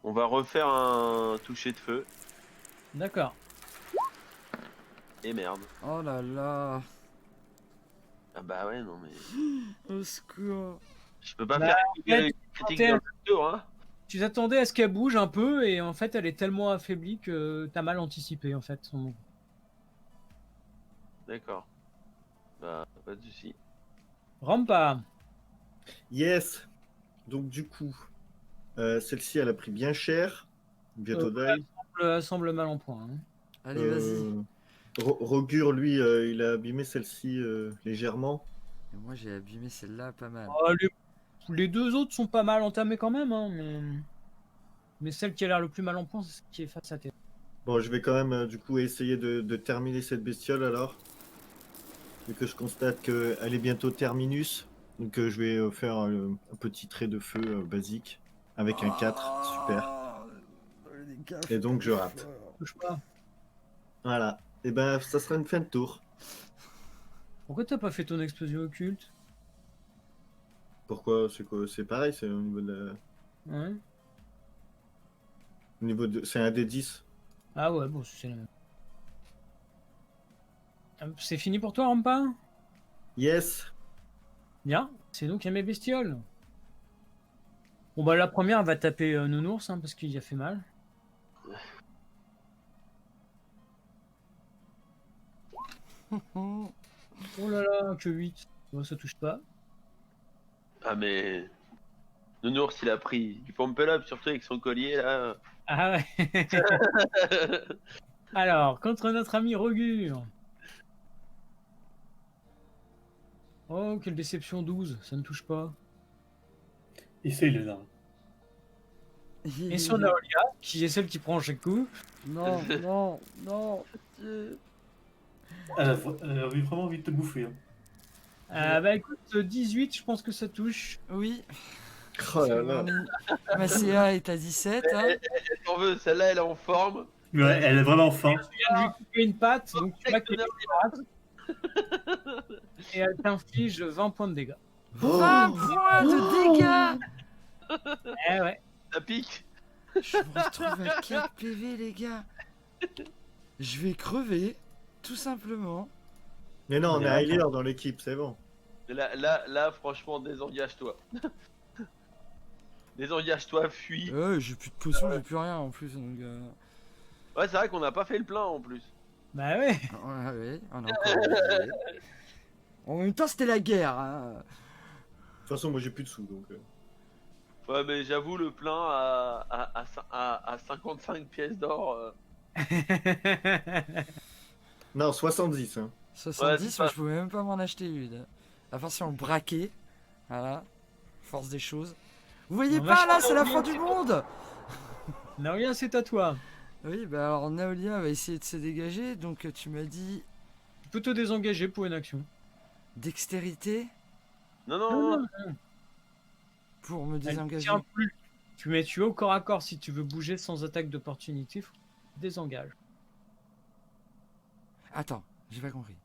On va refaire un toucher de feu. D'accord. Et merde. Oh là là. Ah bah ouais, non mais. Au secours. Je peux pas Bah, faire en fait, critique dans le tour, hein. Tu t'attendais à ce qu'elle bouge un peu et en fait elle est tellement affaiblie que t'as mal anticipé en fait son mouvement. D'accord. Bah, pas de soucis. Rampa. Yes. Donc du coup, celle-ci, elle a pris bien cher. Bientôt die. Elle semble mal en point, hein. Allez, vas-y. Rogur, lui, il a abîmé celle-ci légèrement. Et moi, j'ai abîmé celle-là pas mal. Les deux autres sont pas mal entamés quand même, hein, mais celle qui a l'air le plus mal en point, c'est celle qui est face à terre. Bon, je vais quand même du coup essayer de terminer cette bestiole alors. Vu que je constate qu'elle est bientôt terminus. Donc je vais faire un petit trait de feu basique avec un 4. Super. Et donc je rate. Touche pas. Voilà. Et ben ça sera une fin de tour. Pourquoi t'as pas fait ton explosion occulte? Pourquoi? C'est quoi? C'est pareil, c'est au niveau de la... Ouais. Au niveau de... C'est un D10. Ah ouais, bon, c'est la même. C'est fini pour toi, Rampa? Yes. Bien, c'est donc à mes bestioles. Bon bah la première elle va taper Nounours hein, parce qu'il a fait mal. Oh là là, que 8. Bon, ça touche pas. Ah, mais. Nounours, il a pris du pump up, surtout avec son collier là. Ah ouais. Alors, contre notre ami Rogur. Oh, quelle déception, 12, ça ne touche pas. Essaye le nain. Et sur Naolia, qui est celle qui prend chaque coup. Non, non, non. Dieu. Elle a vraiment envie de te bouffer. Hein. Bah écoute, 18, je pense que ça touche. Oui. Oh là là. Ma CA est à 17. Hein. Elle t'en veut, celle-là elle est en forme. Ouais, elle est vraiment faim. Je viens de lui couper une patte, donc tu vois qu'elle est patte. Et elle t'inflige 20 points de dégâts. 20 points de dégâts. Eh ouais. Ça pique. Je me retrouve à 4 PV, les gars. Je vais crever, tout simplement. Mais non, on Mais a attends. healer dans l'équipe, c'est bon. Là, franchement, désengage-toi. Désengage-toi, fuis. J'ai plus de potions, j'ai plus rien en plus. Donc, Ouais, c'est vrai qu'on n'a pas fait le plein en plus. Bah ouais. ouais, ouais, on est encore obligé. En même temps, c'était la guerre. Hein. De toute façon, moi j'ai plus de sous donc. Ouais, mais j'avoue, le plein à 55 pièces d'or. Non, 70. Hein. 70, c'est moi ça. je pouvais même pas m'en acheter une. À part si on braquait. Voilà. Force des choses. Vous voyez On pas va là, chercher c'est la un fin du monde. Naoya, c'est à toi. Oui, bah alors Naolia va essayer de se dégager. Donc tu m'as dit Tu peux te désengager pour une action. dextérité Non, non, Non, non. non, pour me elle désengager. tient plus. Tu es au corps à corps si tu veux bouger sans attaque d'opportunité. Faut que tu te désengages. Attends, j'ai pas compris.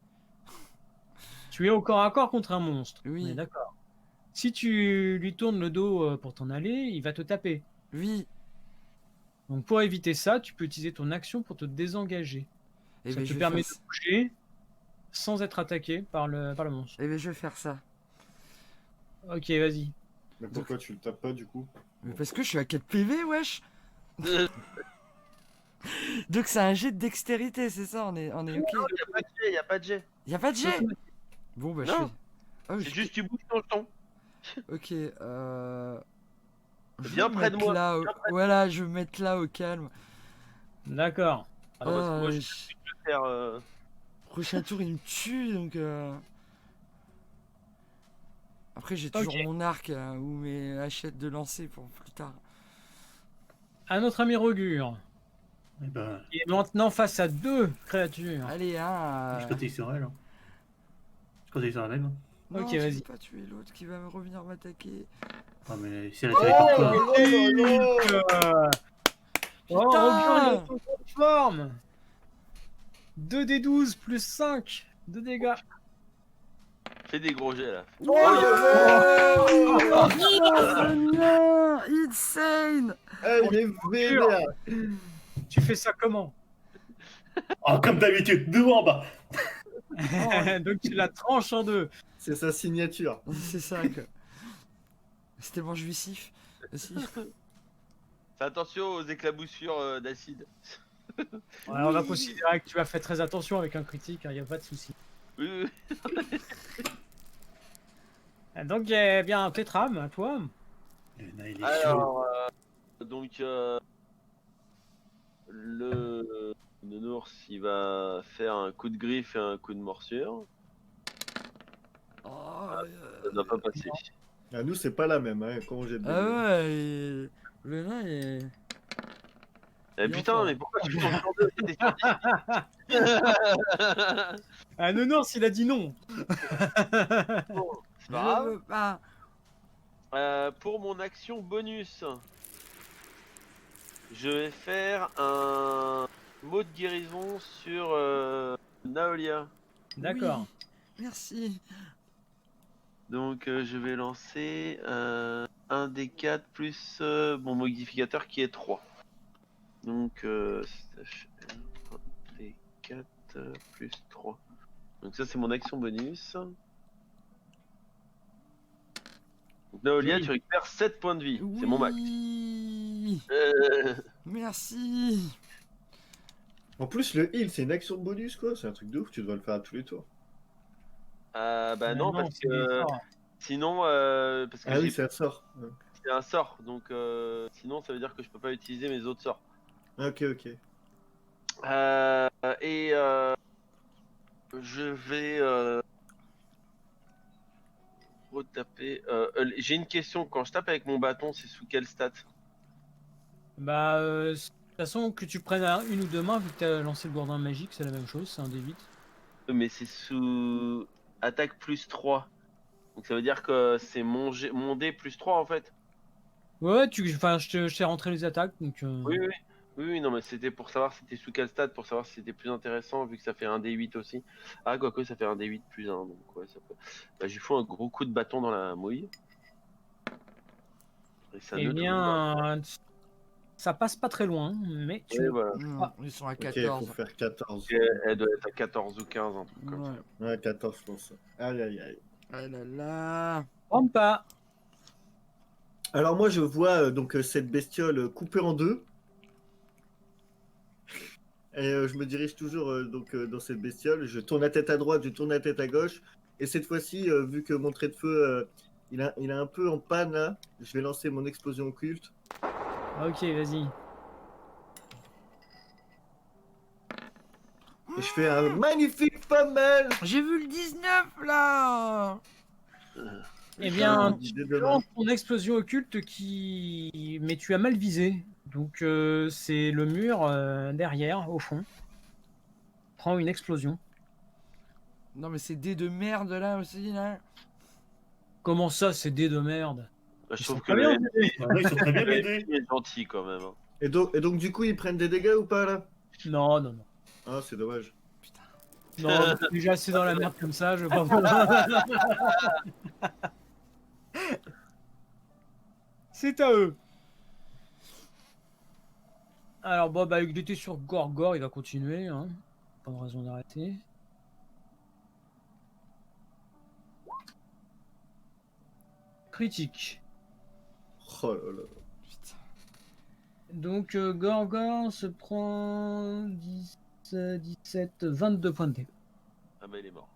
Tu es au corps à corps contre un monstre. Oui. On est d'accord. Si tu lui tournes le dos pour t'en aller, il va te taper. Oui. Donc pour éviter ça, tu peux utiliser ton action pour te désengager. Et Ça ben te je vais permet faire... de bouger sans être attaqué par le monstre. Eh ben je vais faire ça. Ok, vas-y. Mais pourquoi tu le tapes pas du coup? Mais parce que je suis à 4 PV, wesh. Donc c'est un jet de dextérité, c'est ça, on est ok. Y a pas de jet, y a pas de jet. Y a pas de jet. Bon bah je Non. fais. Ah, C'est juste tu bouges ton jeton. Ok, je Viens vais près de mettre moi, là, viens voilà, je vais me mettre là au calme. Ah, D'accord. parce que moi, Ah, je sais faire. Prochain tour, il me tue, donc... Après, j'ai toujours Ok. mon arc ou mes hachettes de lancer pour plus tard. À notre ami Rogure, Eh ben, qui est maintenant face à deux créatures. Allez, hein je continue sur elle. Hein. Je continue sur la même. Hein. Non, Ok, tu vas-y. peux pas tuer l'autre qui va me revenir m'attaquer. Ah, mais si elle a tiré par toi. Oh là là. Oh, Rogure est Putain en grande forme. 2d12 plus 5 de dégâts. Fais des gros jets là. Oh, non, insane. Eh, il est vénère. Tu fais ça comment? Oh, comme d'habitude, deux en bas. Donc tu la tranches en deux. C'est sa signature. C'est ça que... C'est tellement jouissif. aussi. Fais attention aux éclaboussures d'acide. Ouais, on va considérer que tu as fait très attention avec un critique, il n'y a pas de souci. Oui, oui. Donc, eh bien, Tétram, à toi. Le nain, il est chaud. Alors, donc, le nounours, il va faire un coup de griffe et un coup de morsure. Oh, Ça ne doit pas passer. Ah, nous, c'est pas la même, hein, quand on jette des Ah dés. ouais, le nain est... Eh Il est putain, fort. mais pourquoi tu tombes sur deux? T'es sur 10. Ah, Nounours, il a dit non. C'est pas grave. Je veux pas. Pour mon action bonus, je vais faire un mot de guérison sur Naolia. D'accord. Oui, merci. Donc je vais lancer un des 4 plus mon modificateur qui est 3. Donc slash un des 4 plus 3. Donc ça c'est mon action bonus. Donc Naolia, Oui. tu récupères 7 points de vie. C'est mon max. Oui. Merci. En plus, le heal, c'est une action de bonus, quoi. C'est un truc de ouf, tu dois le faire à tous les tours. Bah non, parce c'est des que sorts. sinon, parce que Ah oui, j'ai ça sort. Ouais. c'est un sort, donc sinon ça veut dire que je peux pas utiliser mes autres sorts. Ok, ok. Et je vais retaper. J'ai une question, quand je tape avec mon bâton, c'est sous quelle stat? Bah, de toute façon, que tu prennes une ou deux mains, vu que tu as lancé le gourdin magique, c'est la même chose, c'est un D8. Mais c'est sous attaque plus 3. Donc ça veut dire que c'est mon dé plus 3 en fait. Ouais, enfin, je t'ai rentré les attaques, donc... Oui, oui. Oui, non, mais c'était pour savoir si c'était sous quel stade, pour savoir si c'était plus intéressant, vu que ça fait un D8 aussi. Ah, quoique ça fait un D8 plus 1, donc ouais, ça peut. Bah, je lui fous un gros coup de bâton dans la mouille. Et ça Eh ne touche pas. bien, ça passe pas très loin, mais tu... Ouais, voilà. Non, ils sont à Ok, faut 14. faire 14. Et elle doit être à 14 ou 15, un truc comme Ouais. ça. Ouais, 14, je pense. Aïe, aïe, aïe. Ah là là. Prends pas. Alors moi, je vois donc cette bestiole coupée en deux. Et je me dirige toujours donc dans cette bestiole. Je tourne la tête à droite, je tourne la tête à gauche. Et cette fois-ci, vu que mon trait de feu, il a un peu en panne là, je vais lancer mon explosion occulte. Ok, vas-y. Et je fais un magnifique pas mal. J'ai vu le 19 là. Eh bien, J'ai tu des lances ton explosion occulte qui... Mais tu as mal visé. Donc, c'est le mur derrière, au fond. Prends une explosion. Non mais c'est dés de merde là aussi là. Comment ça, c'est dés de merde? Bah, je Ils trouve sont que très bien, le ces dés. Ah ouais, ils sont très bien le les dés. NJ est gentil quand même. Hein. Et donc du coup, ils prennent des dégâts ou pas là? Non, non, non. Ah, c'est dommage. Non, mais je suis déjà assez dans la merde comme ça, je veux pas besoin. C'est à eux. Alors, bon, bah, il était sur Gorgor, il va continuer. Hein. Pas de raison d'arrêter. Critique. Oh là là. Putain. Donc, Gorgor se prend 10, 17, 22 points de dégâts. Ah bah il est mort.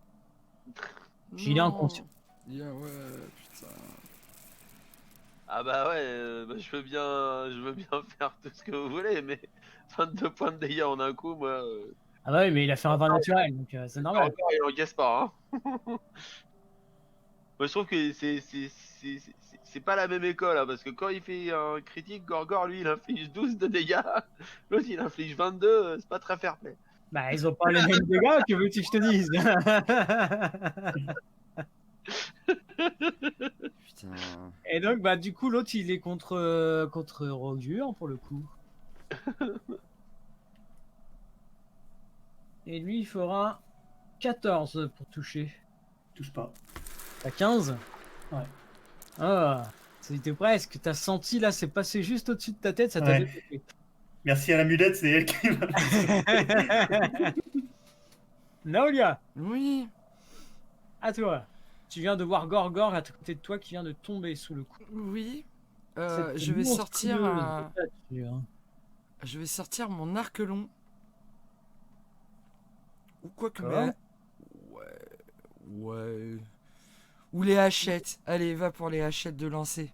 Il est inconscient. Yeah, ouais, putain. Ah bah ouais, bah, je veux bien faire tout ce que vous voulez, mais 22 points de dégâts en un coup, moi. Ah bah oui, mais il a fait un vin naturel, donc c'est normal. Encore, il encaisse pas. Hein. Moi je trouve que c'est pas la même école, hein, parce que quand il fait un critique, Gorgor lui il inflige 12 de dégâts, l'autre il inflige 22, c'est pas très fair play. Bah, ils ont pas les mêmes dégâts, que veux-tu que je te dise? Putain. Et donc, bah, du coup, l'autre, il est contre Rogur, pour le coup. Et lui, il fera 14 pour toucher. Touche pas. T'as 15? Ouais. Ah, c'était presque. T'as senti, là, c'est passé juste au-dessus de ta tête, ça t'a Ouais. découpé. Merci à l'amulette, c'est elle qui m'a Naolia, Oui. à toi. Tu viens de voir Gorgor à côté de toi qui vient de tomber sous le coup. Oui. Cette Je vais sortir monstrueuse créature, hein. je vais sortir mon arc long. Ou quoi que D'accord. Ouais. Ou les hachettes. Allez, va pour les hachettes de lancer.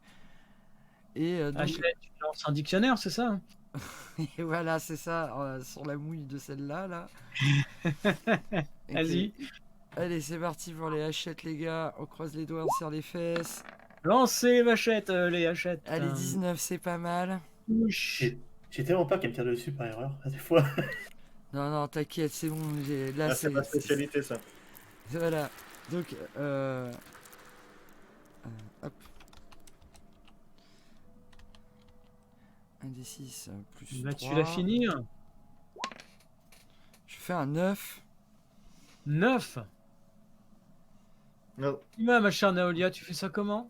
Et donc Achète, tu lances un dictionnaire, c'est ça? Hein. et voilà, c'est ça sur la mouille de celle-là là. Ok. Vas-y. Allez, c'est parti pour les hachettes les gars. On croise les doigts, on serre les fesses. Lancez, vachette, les hachettes. Allez, 19, c'est pas mal. Touche. J'ai tellement peur qu'elle me tire dessus par erreur, à des fois. Non, non, t'inquiète, c'est bon. Là, Ah, c'est ma spécialité ça. Voilà. Donc, hop. 1 des 6 plus Bah, tu 3. l'as fini. Je fais un 9. 9. Non. Dis-moi, ma chère Naolia, tu fais ça comment?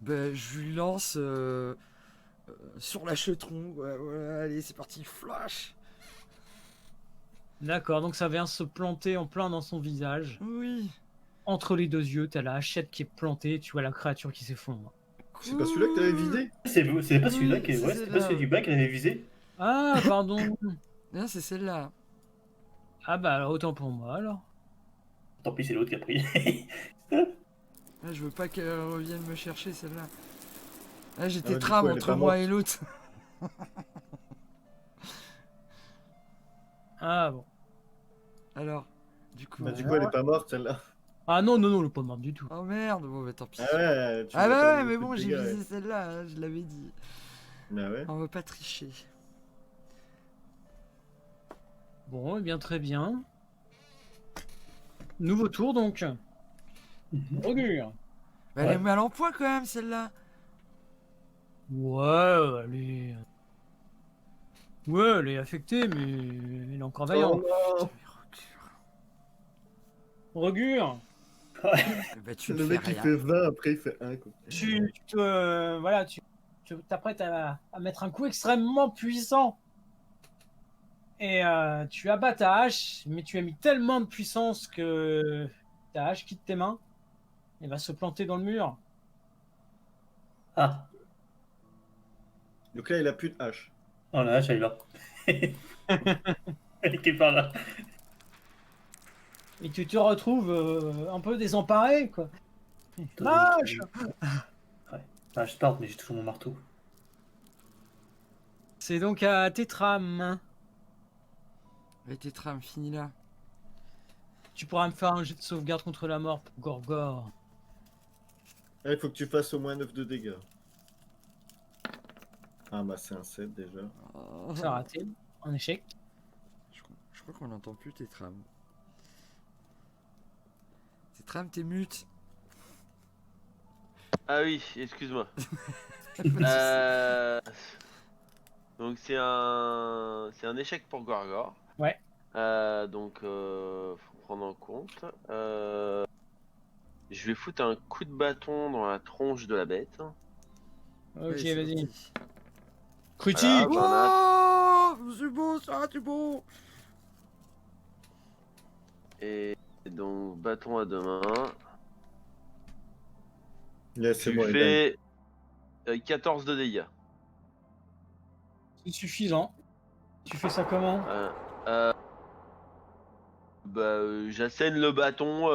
Ben, je lui lance sur la chetron. Ouais, allez, c'est parti. Flash. D'accord, donc ça vient se planter en plein dans son visage. Oui. Entre les deux yeux, t'as la hachette qui est plantée, tu vois la créature qui s'effondre. C'est pas celui-là que t'avais visé? C'est pas celui-là Oui, qui c'est ouais, c'était celle-là. pas celui du bas qu'elle avait visé. Ah, pardon. Non, c'est celle-là. Ah bah alors, autant pour moi alors. Tant pis, c'est l'autre qui a pris. Ah, je veux pas qu'elle revienne me chercher celle-là. Là, j'étais Ah, du tram coup, elle est entre pas moi morte. et l'autre. Ah bon. Alors, du coup. Bah, du coup, elle est pas morte celle-là. Ah non, non, non, elle est pas morte du tout. Oh merde, bon bah tant pis. Ah ouais, tu Ah m'as bah pas ouais, mis mais beaucoup bon, de j'ai dégâts, visé ouais. celle-là, hein, je l'avais dit. Bah ouais. On va pas tricher. Bon, eh bien très bien. Nouveau tour donc. Rogur. Bah, elle Ouais. est mal en point quand même celle-là. Ouais, allez. Ouais, elle est affectée, mais elle est encore vaillante. Oh non. Putain, mais Rogur, bah tu Le ne fais mec il rien. fait 20, après il fait 1 quoi. voilà, tu t'apprêtes à mettre un coup extrêmement puissant. Et tu abats ta hache, mais tu as mis tellement de puissance que ta hache quitte tes mains et va se planter dans le mur. Ah, Donc là, il a plus de hache. Oh la hache, elle est là. Elle était par là. Et tu te retrouves un peu désemparé, quoi. Lâche! Ouais. Ah, je parte, mais j'ai toujours mon marteau. C'est donc à Tétram. Et tes trames, finis là. Tu pourras me faire un jet de sauvegarde contre la mort pour Gorgor. Ah, il faut que tu fasses au moins 9 de dégâts. Ah bah c'est un 7 déjà. Oh. Ça a raté. Un échec. Je crois qu'on n'entend plus tes trames. Tes trames, t'es mute. Ah oui, excuse-moi. Euh, Donc c'est un échec pour Gorgor. Ouais. Donc faut prendre en compte. Je vais foutre un coup de bâton dans la tronche de la bête. Ok, Allez, c'est vas-y. parti. Critique! Voilà. Oh, c'est beau ça, c'est beau. Et donc bâton à 2 mains. Là, Je c'est lui bon, il fais 14 de dégâts. C'est suffisant. Tu fais ça comment? J'assène le bâton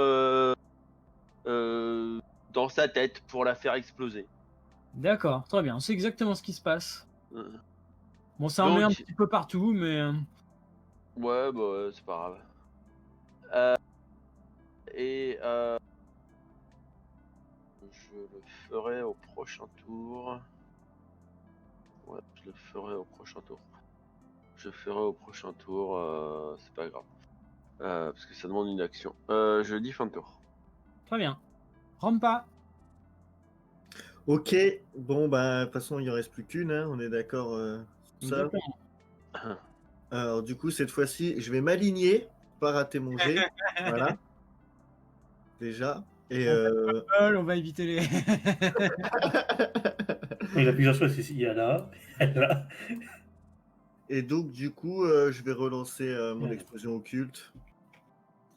dans sa tête pour la faire exploser. D'accord, très bien. C'est exactement ce qui se passe. Euh, Bon, ça en met un Donc, petit peu partout, mais... ouais, bah ouais, c'est pas grave. Et je le ferai au prochain tour. Ouais, je le ferai au prochain tour. Je ferai au prochain tour, c'est pas grave. Parce que ça demande une action. Je dis fin de tour. Très bien. Rampa. Ok, bon bah de toute façon il en reste plus qu'une, hein, on est d'accord sur ça. Exactement. Alors du coup cette fois-ci je vais m'aligner, pas rater mon jet, voilà, déjà. Et On va éviter les... Il a plusieurs choix, il y a là, il y a là. et donc du coup je vais relancer mon explosion occulte.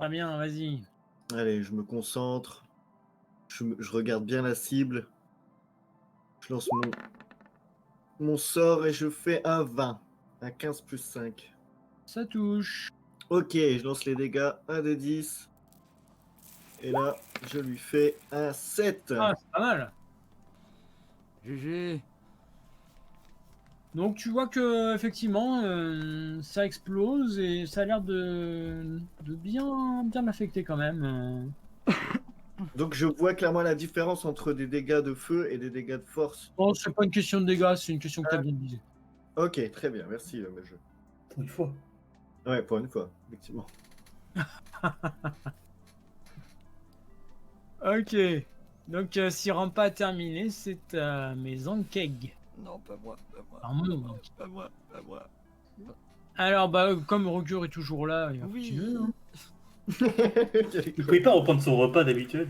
Très bien, vas-y. Allez, je me concentre, je regarde bien la cible, je lance mon sort et je fais un 20, un 15 plus 5. Ça touche. Ok, je lance les dégâts, 1 de 10. Et là, je lui fais un 7. Ah, c'est pas mal. GG. Donc tu vois que effectivement ça explose et ça a l'air de bien l'affecter quand même. Donc je vois clairement la différence entre des dégâts de feu et des dégâts de force. Bon, c'est pas une question de dégâts, c'est une question que t'as bien visé. Ok, très bien, merci mes jeux. Pour une fois. Ouais, pour une fois, effectivement. Ok. Donc si Rampa a terminé, c'est à mes Ankeg. Non, pas moi, pas moi. Pardon. Pas moi, pas moi. Alors bah comme Rogur est toujours là, il va Oui. continuer, hein. Il pouvait pas reprendre son repas d'habitude.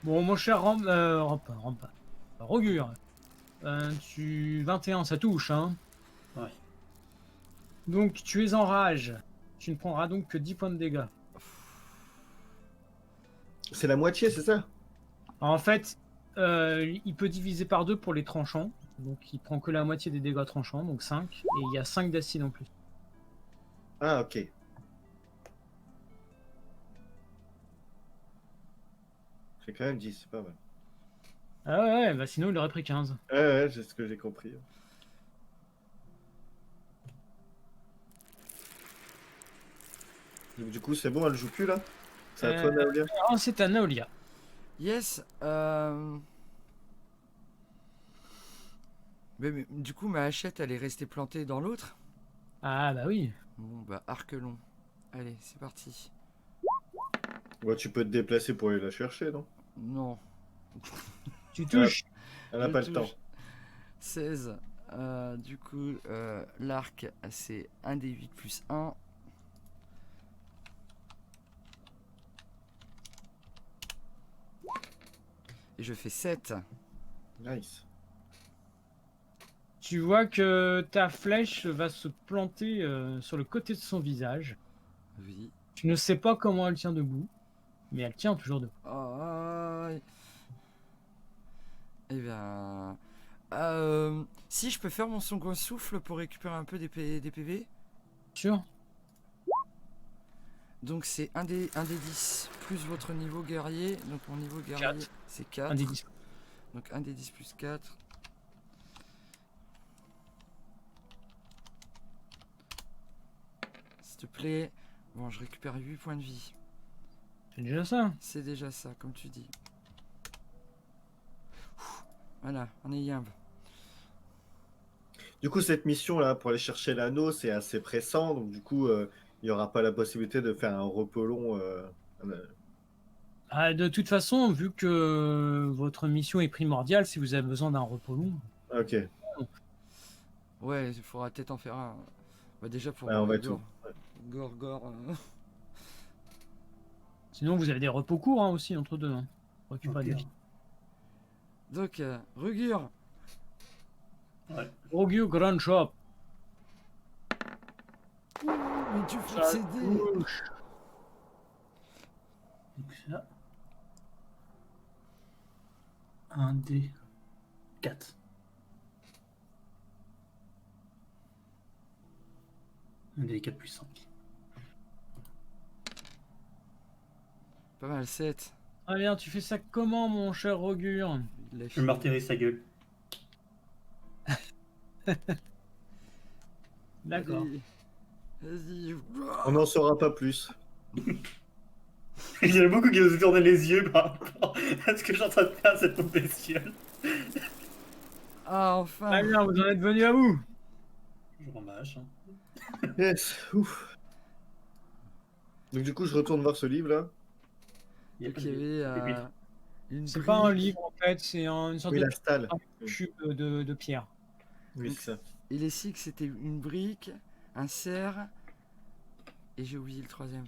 Bon mon cher Rampa. Rogur. 21 ça touche hein. Ouais. Donc tu es en rage. Tu ne prendras donc que 10 points de dégâts. C'est la moitié, c'est ça? En fait, il peut diviser par 2 pour les tranchants. Donc il prend que la moitié des dégâts tranchants, donc 5. Et il y a 5 d'acide en plus. Ah, ok. J'ai quand même 10, c'est pas mal. Ah ouais, bah sinon il aurait pris 15. Ouais, c'est ce que j'ai compris. Donc, du coup, c'est bon, elle joue plus là? C'est à toi, Naolia? Ah, c'est à Naolia. Yes. Mais du coup, ma hachette, elle est restée plantée dans l'autre. Ah bah oui. Bon, bah, arc long. Allez, c'est parti. Ouais, tu peux te déplacer pour aller la chercher, non? Non. Tu touches. Elle n'a Je pas le touche. temps. 16. Du coup, l'arc, c'est 1 des 8 plus 1. Et je fais 7. Nice. Tu vois que ta flèche va se planter sur le côté de son visage. Oui. Tu ne sais pas comment elle tient debout, mais elle tient toujours debout. Oh, eh bien, Si je peux faire mon second souffle pour récupérer un peu des PV. Sûr. Donc c'est un des 10 plus votre niveau guerrier. Donc mon niveau guerrier Quatre. c'est 4. Un des 10. Donc un des 10 plus 4. S'il te plaît. Bon, je récupère 8 points de vie. C'est déjà ça. C'est déjà ça, comme tu dis. Voilà, on est yimbe. Du coup, cette mission-là, pour aller chercher l'anneau, c'est assez pressant. Donc, du coup, il n'y aura pas la possibilité de faire un repos long. Ah, de toute façon, vu que votre mission est primordiale, si vous avez besoin d'un repos long, Ok. Ouais, il faudra peut-être en faire un. Bah, déjà pour Ouais, on va Gore. tout. Gore. sinon vous avez des repos courts hein, aussi entre deux. Hein. Pour récupérer Ok. des vies. Donc, Rugure. Rogue Grand Shop. Mais tu fais Ça céder. touche. Donc là. 1 des 4. Un des 4 plus 5. Pas mal, 7. Ah bien, tu fais ça comment, mon cher Rogure? Il l'a Je vais martyriser sa gueule. D'accord. Vas-y. On n'en saura pas plus. Il y en a beaucoup qui nous tourné les yeux par rapport à ce que je suis en train de faire à cette pauvre bestiole. Ah, enfin. Ah bien, vous en êtes venu à vous. Je rends ma hache. Hein. Yes. Ouf. Donc, du coup, je retourne voir ce livre-là. Il y a Donc, pas il y de- avait pupitre. une C'est pas un brique. livre en fait, c'est une sorte Oui, de la stalle. cube de pierre. Oui, c'est ça. Et les six, c'était une brique, un cerf. Et j'ai oublié le troisième.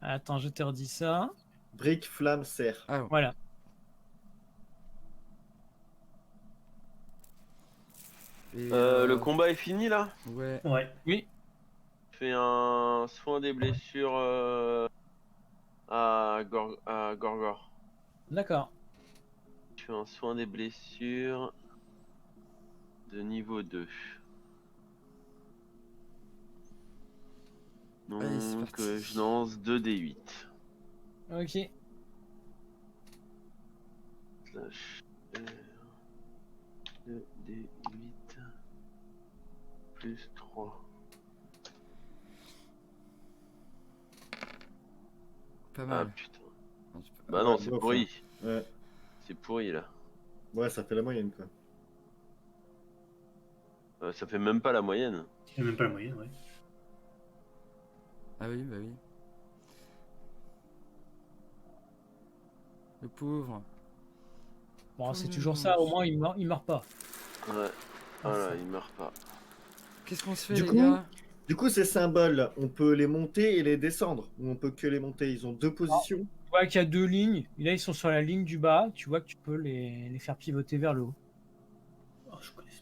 Attends, je te redis ça. Brique, flamme, serre. Ah, Voilà. et, Le combat est fini là. Ouais. Ouais. Oui. Je fais un soin des blessures à Gorgor. D'accord. Je fais un soin des blessures de niveau 2. Donc Allez, c'est parti. je lance 2d8. Ok. Slash 2d8 plus 3. Pas Ah mal. putain. Non, tu peux- Bah non, Ouais, c'est bof, pourri. Ouais. C'est pourri là. Ouais, ça fait la moyenne, quoi. Ça fait même pas la moyenne. Il n'y a même pas la moyenne, ouais. Ah oui, bah oui. Le pauvre. Bon, c'est Combien toujours de ça, au manches moins il meurt pas. Ouais. Voilà, Enfin. il meurt pas. Qu'est-ce qu'on se fait, Du les coup, gars? Du coup, ces symboles, on peut les monter et les descendre. Ou on peut que les monter. Ils ont deux positions. Tu vois qu'il y a deux lignes, et là ils sont sur la ligne du bas, tu vois que tu peux les faire pivoter vers le haut. Oh, je connais ça.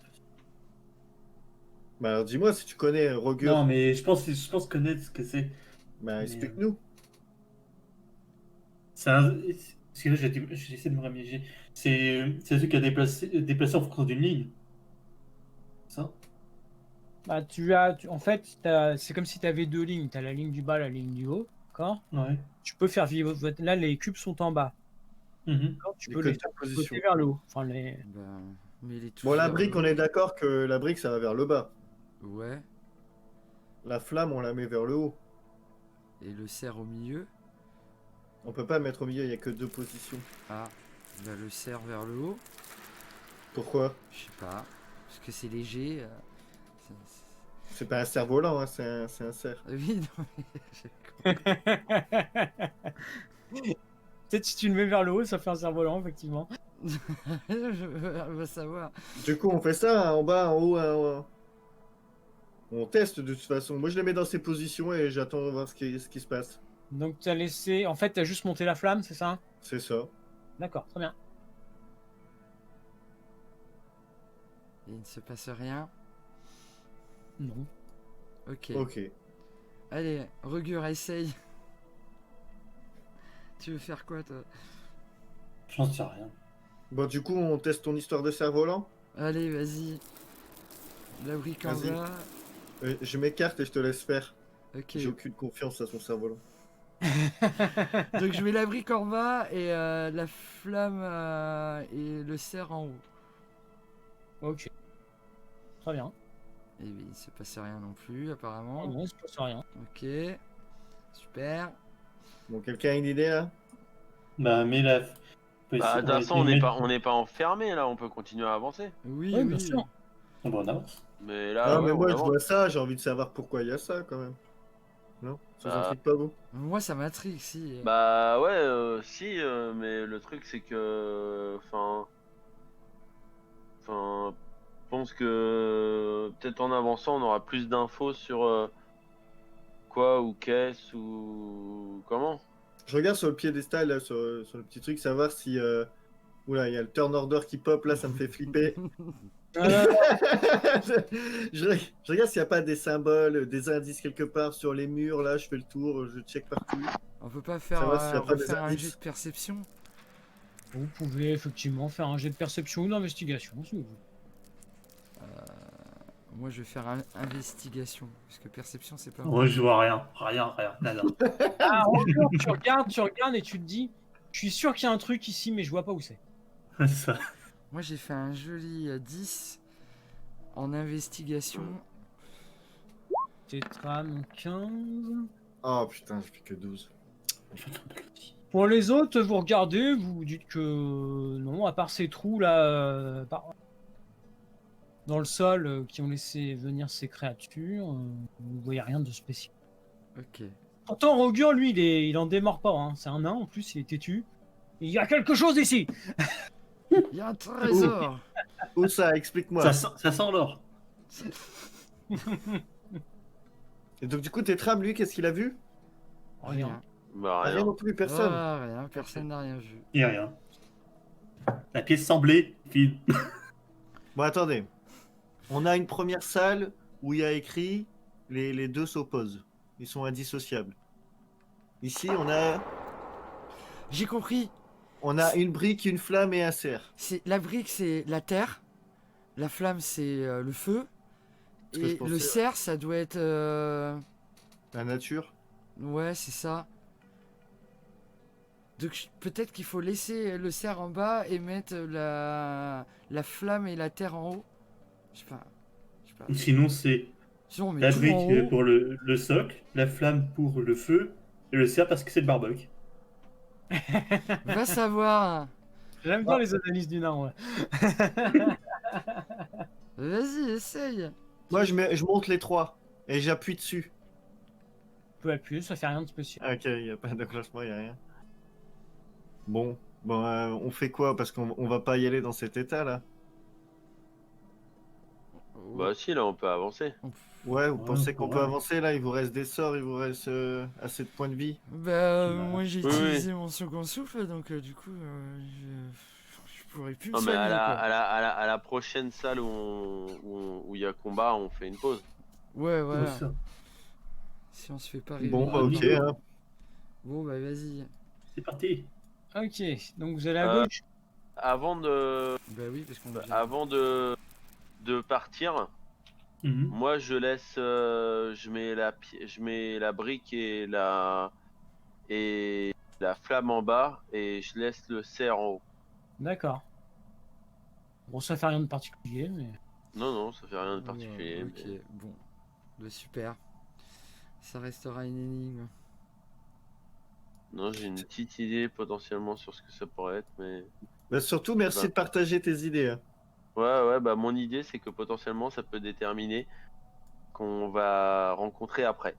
Bah, alors dis-moi si tu connais Rogur. Non, mais je pense connaître ce que c'est. Bah, mais, explique-nous. C'est un. Parce que là, j'essaie de me ramiger. C'est un truc à déplacer en fonction d'une ligne. Ça? Bah, en fait, c'est comme si tu avais deux lignes. Tu as la ligne du bas, la ligne du haut. D'accord. Ouais. Tu peux faire vivre. Là, les cubes sont en bas. Mhm. D'accord, tu Les peux les codes faire de position. pivoter vers le haut. Enfin, Bah, mais il est tout Bon, la seul. brique, on est d'accord que la brique, ça va vers le bas. Ouais. La flamme, on la met vers le haut. Et le cerf au milieu. On peut pas mettre au milieu, il n'y a que deux positions. Ah. Bah, le cerf vers le haut. Pourquoi? Je sais pas. Parce que c'est léger. C'est pas un cerf-volant, hein, c'est un cerf. Oui, non, mais Peut-être si tu le mets vers le haut, ça fait un cerf-volant, effectivement. je veux savoir. Du coup, on fait ça, hein, en bas, en haut, en haut. On teste de toute façon. Moi, je les mets dans ces positions et j'attends de voir ce qui se passe. Donc, tu as laissé. En fait, tu as juste monté la flamme, c'est ça? C'est ça. D'accord, très bien. Il ne se passe rien. Non. Ok. Ok. Allez, Rugure, essaye. Tu veux faire quoi, toi? J'en sais rien. Bon, du coup, on teste ton histoire de cerf-volant. Allez, vas-y. La brique en Vas-y. bas. Je m'écarte et je te laisse faire. Ok. J'ai aucune confiance à son cerf-volant. Donc je mets la brique en bas et la flamme et le cerf en haut. Ok. Très bien. Et oui, il se passait rien non plus, Oh apparemment. non, il se passe rien. Ok. Super. Bon, quelqu'un a une idée là? Bah, mais là. Bah, de toute façon, on n'est pas enfermé là, on peut continuer à avancer. Oui, Oui, oui. bien sûr. On avance. Mais là, Ah, ouais, mais on moi je avance. vois ça, j'ai envie de savoir pourquoi il y a ça quand même. Non? Ça vous Bah, intrigue pas vous? Moi, ça m'intrigue, si. Bah ouais, si, mais le truc c'est que, je pense que peut-être en avançant, on aura plus d'infos sur quoi ou qu'est-ce ou comment. Je regarde sur le piédestal, là, sur le petit truc, savoir si. Oula, il y a le turn order qui pop là, ça me fait flipper. Ah, Je regarde s'il n'y a pas des symboles, des indices quelque part sur les murs là, je fais le tour, je check partout. On peut pas faire Savoir s'il y a pas des refaire un indices. jet de perception? vous pouvez effectivement faire un jet de perception ou d'investigation si vous voulez. Moi, je vais faire investigation. Parce que perception, c'est pas. Moi, je vois rien. Rien, nada. Ah, encore, tu regardes et tu te dis, je suis sûr qu'il y a un truc ici, mais je vois pas où c'est. Ça. Moi, j'ai fait un joli 10 en investigation. Tétram 15. Oh putain, j'ai fait que 12. Pour les autres, vous regardez, vous vous dites que non, à part ces trous là dans le sol qui ont laissé venir ces créatures, vous voyez rien de spécial. Ok. Pourtant, Rogur, lui, il en démord pas. Hein. C'est un nain, en plus, il est têtu. Il y a quelque chose ici. Il y a un trésor! Où ça? Explique-moi. Ça sent l'or. Et donc du coup, Tétram, lui, qu'est-ce qu'il a vu? Rien. Bah Rien rien. non plus, personne. Ah, rien, personne n'a rien vu. Il y a rien. La pièce semblait vide. Bon, attendez. On a une première salle où il y a écrit les deux s'opposent. Ils sont indissociables. Ici, J'ai compris! on a une brique, une flamme et un cerf. La brique, c'est la terre. La flamme, c'est le feu. Ce que je Et pensais, le ouais. cerf, ça doit être. La nature. Ouais, c'est ça. Donc peut-être qu'il faut laisser le cerf en bas et mettre la flamme et la terre en haut. Je sais pas. Sinon, c'est Sinon, on met la tout en brique haut. pour le socle, la flamme pour le feu, et le cerf parce que c'est le barbecue. Va savoir. J'aime bien les analyses du nain, ouais. Vas-y, essaye. Moi, je monte les trois et j'appuie dessus. On peut appuyer, ça fait rien de spécial. Ah, ok, il n'y a pas d'accrochement, il n'y a rien. Bon, on fait quoi? Parce qu'on va pas y aller dans cet état là. Bah si, là on peut avancer. Ouais, vous Ouais, pensez qu'on ouais. peut avancer là? Il vous reste des sorts, il vous reste assez de points de vie. Bah, Bah, moi j'ai oui, utilisé mon second souffle, donc du coup, je pourrais plus me Non mais soigner, quoi. à la prochaine salle où il y a combat, on fait une pause. Ouais, voilà. Ça. Si on se fait pas Bon, réveiller. bah ok. oui. Hein. Bon, bah vas-y. C'est parti. Ok, donc vous allez à Euh, gauche. Avant de Bah oui, parce qu'on avant de partir, Mhm. moi je laisse je mets la brique et la flamme en bas et je laisse le cerf en haut. D'accord. Bon, ça fait rien de particulier, mais. Non, ça fait rien de particulier. Ok, mais- bon. Bah, super. Ça restera une énigme. Non, j'ai une petite idée potentiellement sur ce que ça pourrait être, mais Bah, surtout, merci Bah. de partager tes idées. Hein. ouais, bah mon idée c'est que potentiellement ça peut déterminer qu'on va rencontrer après.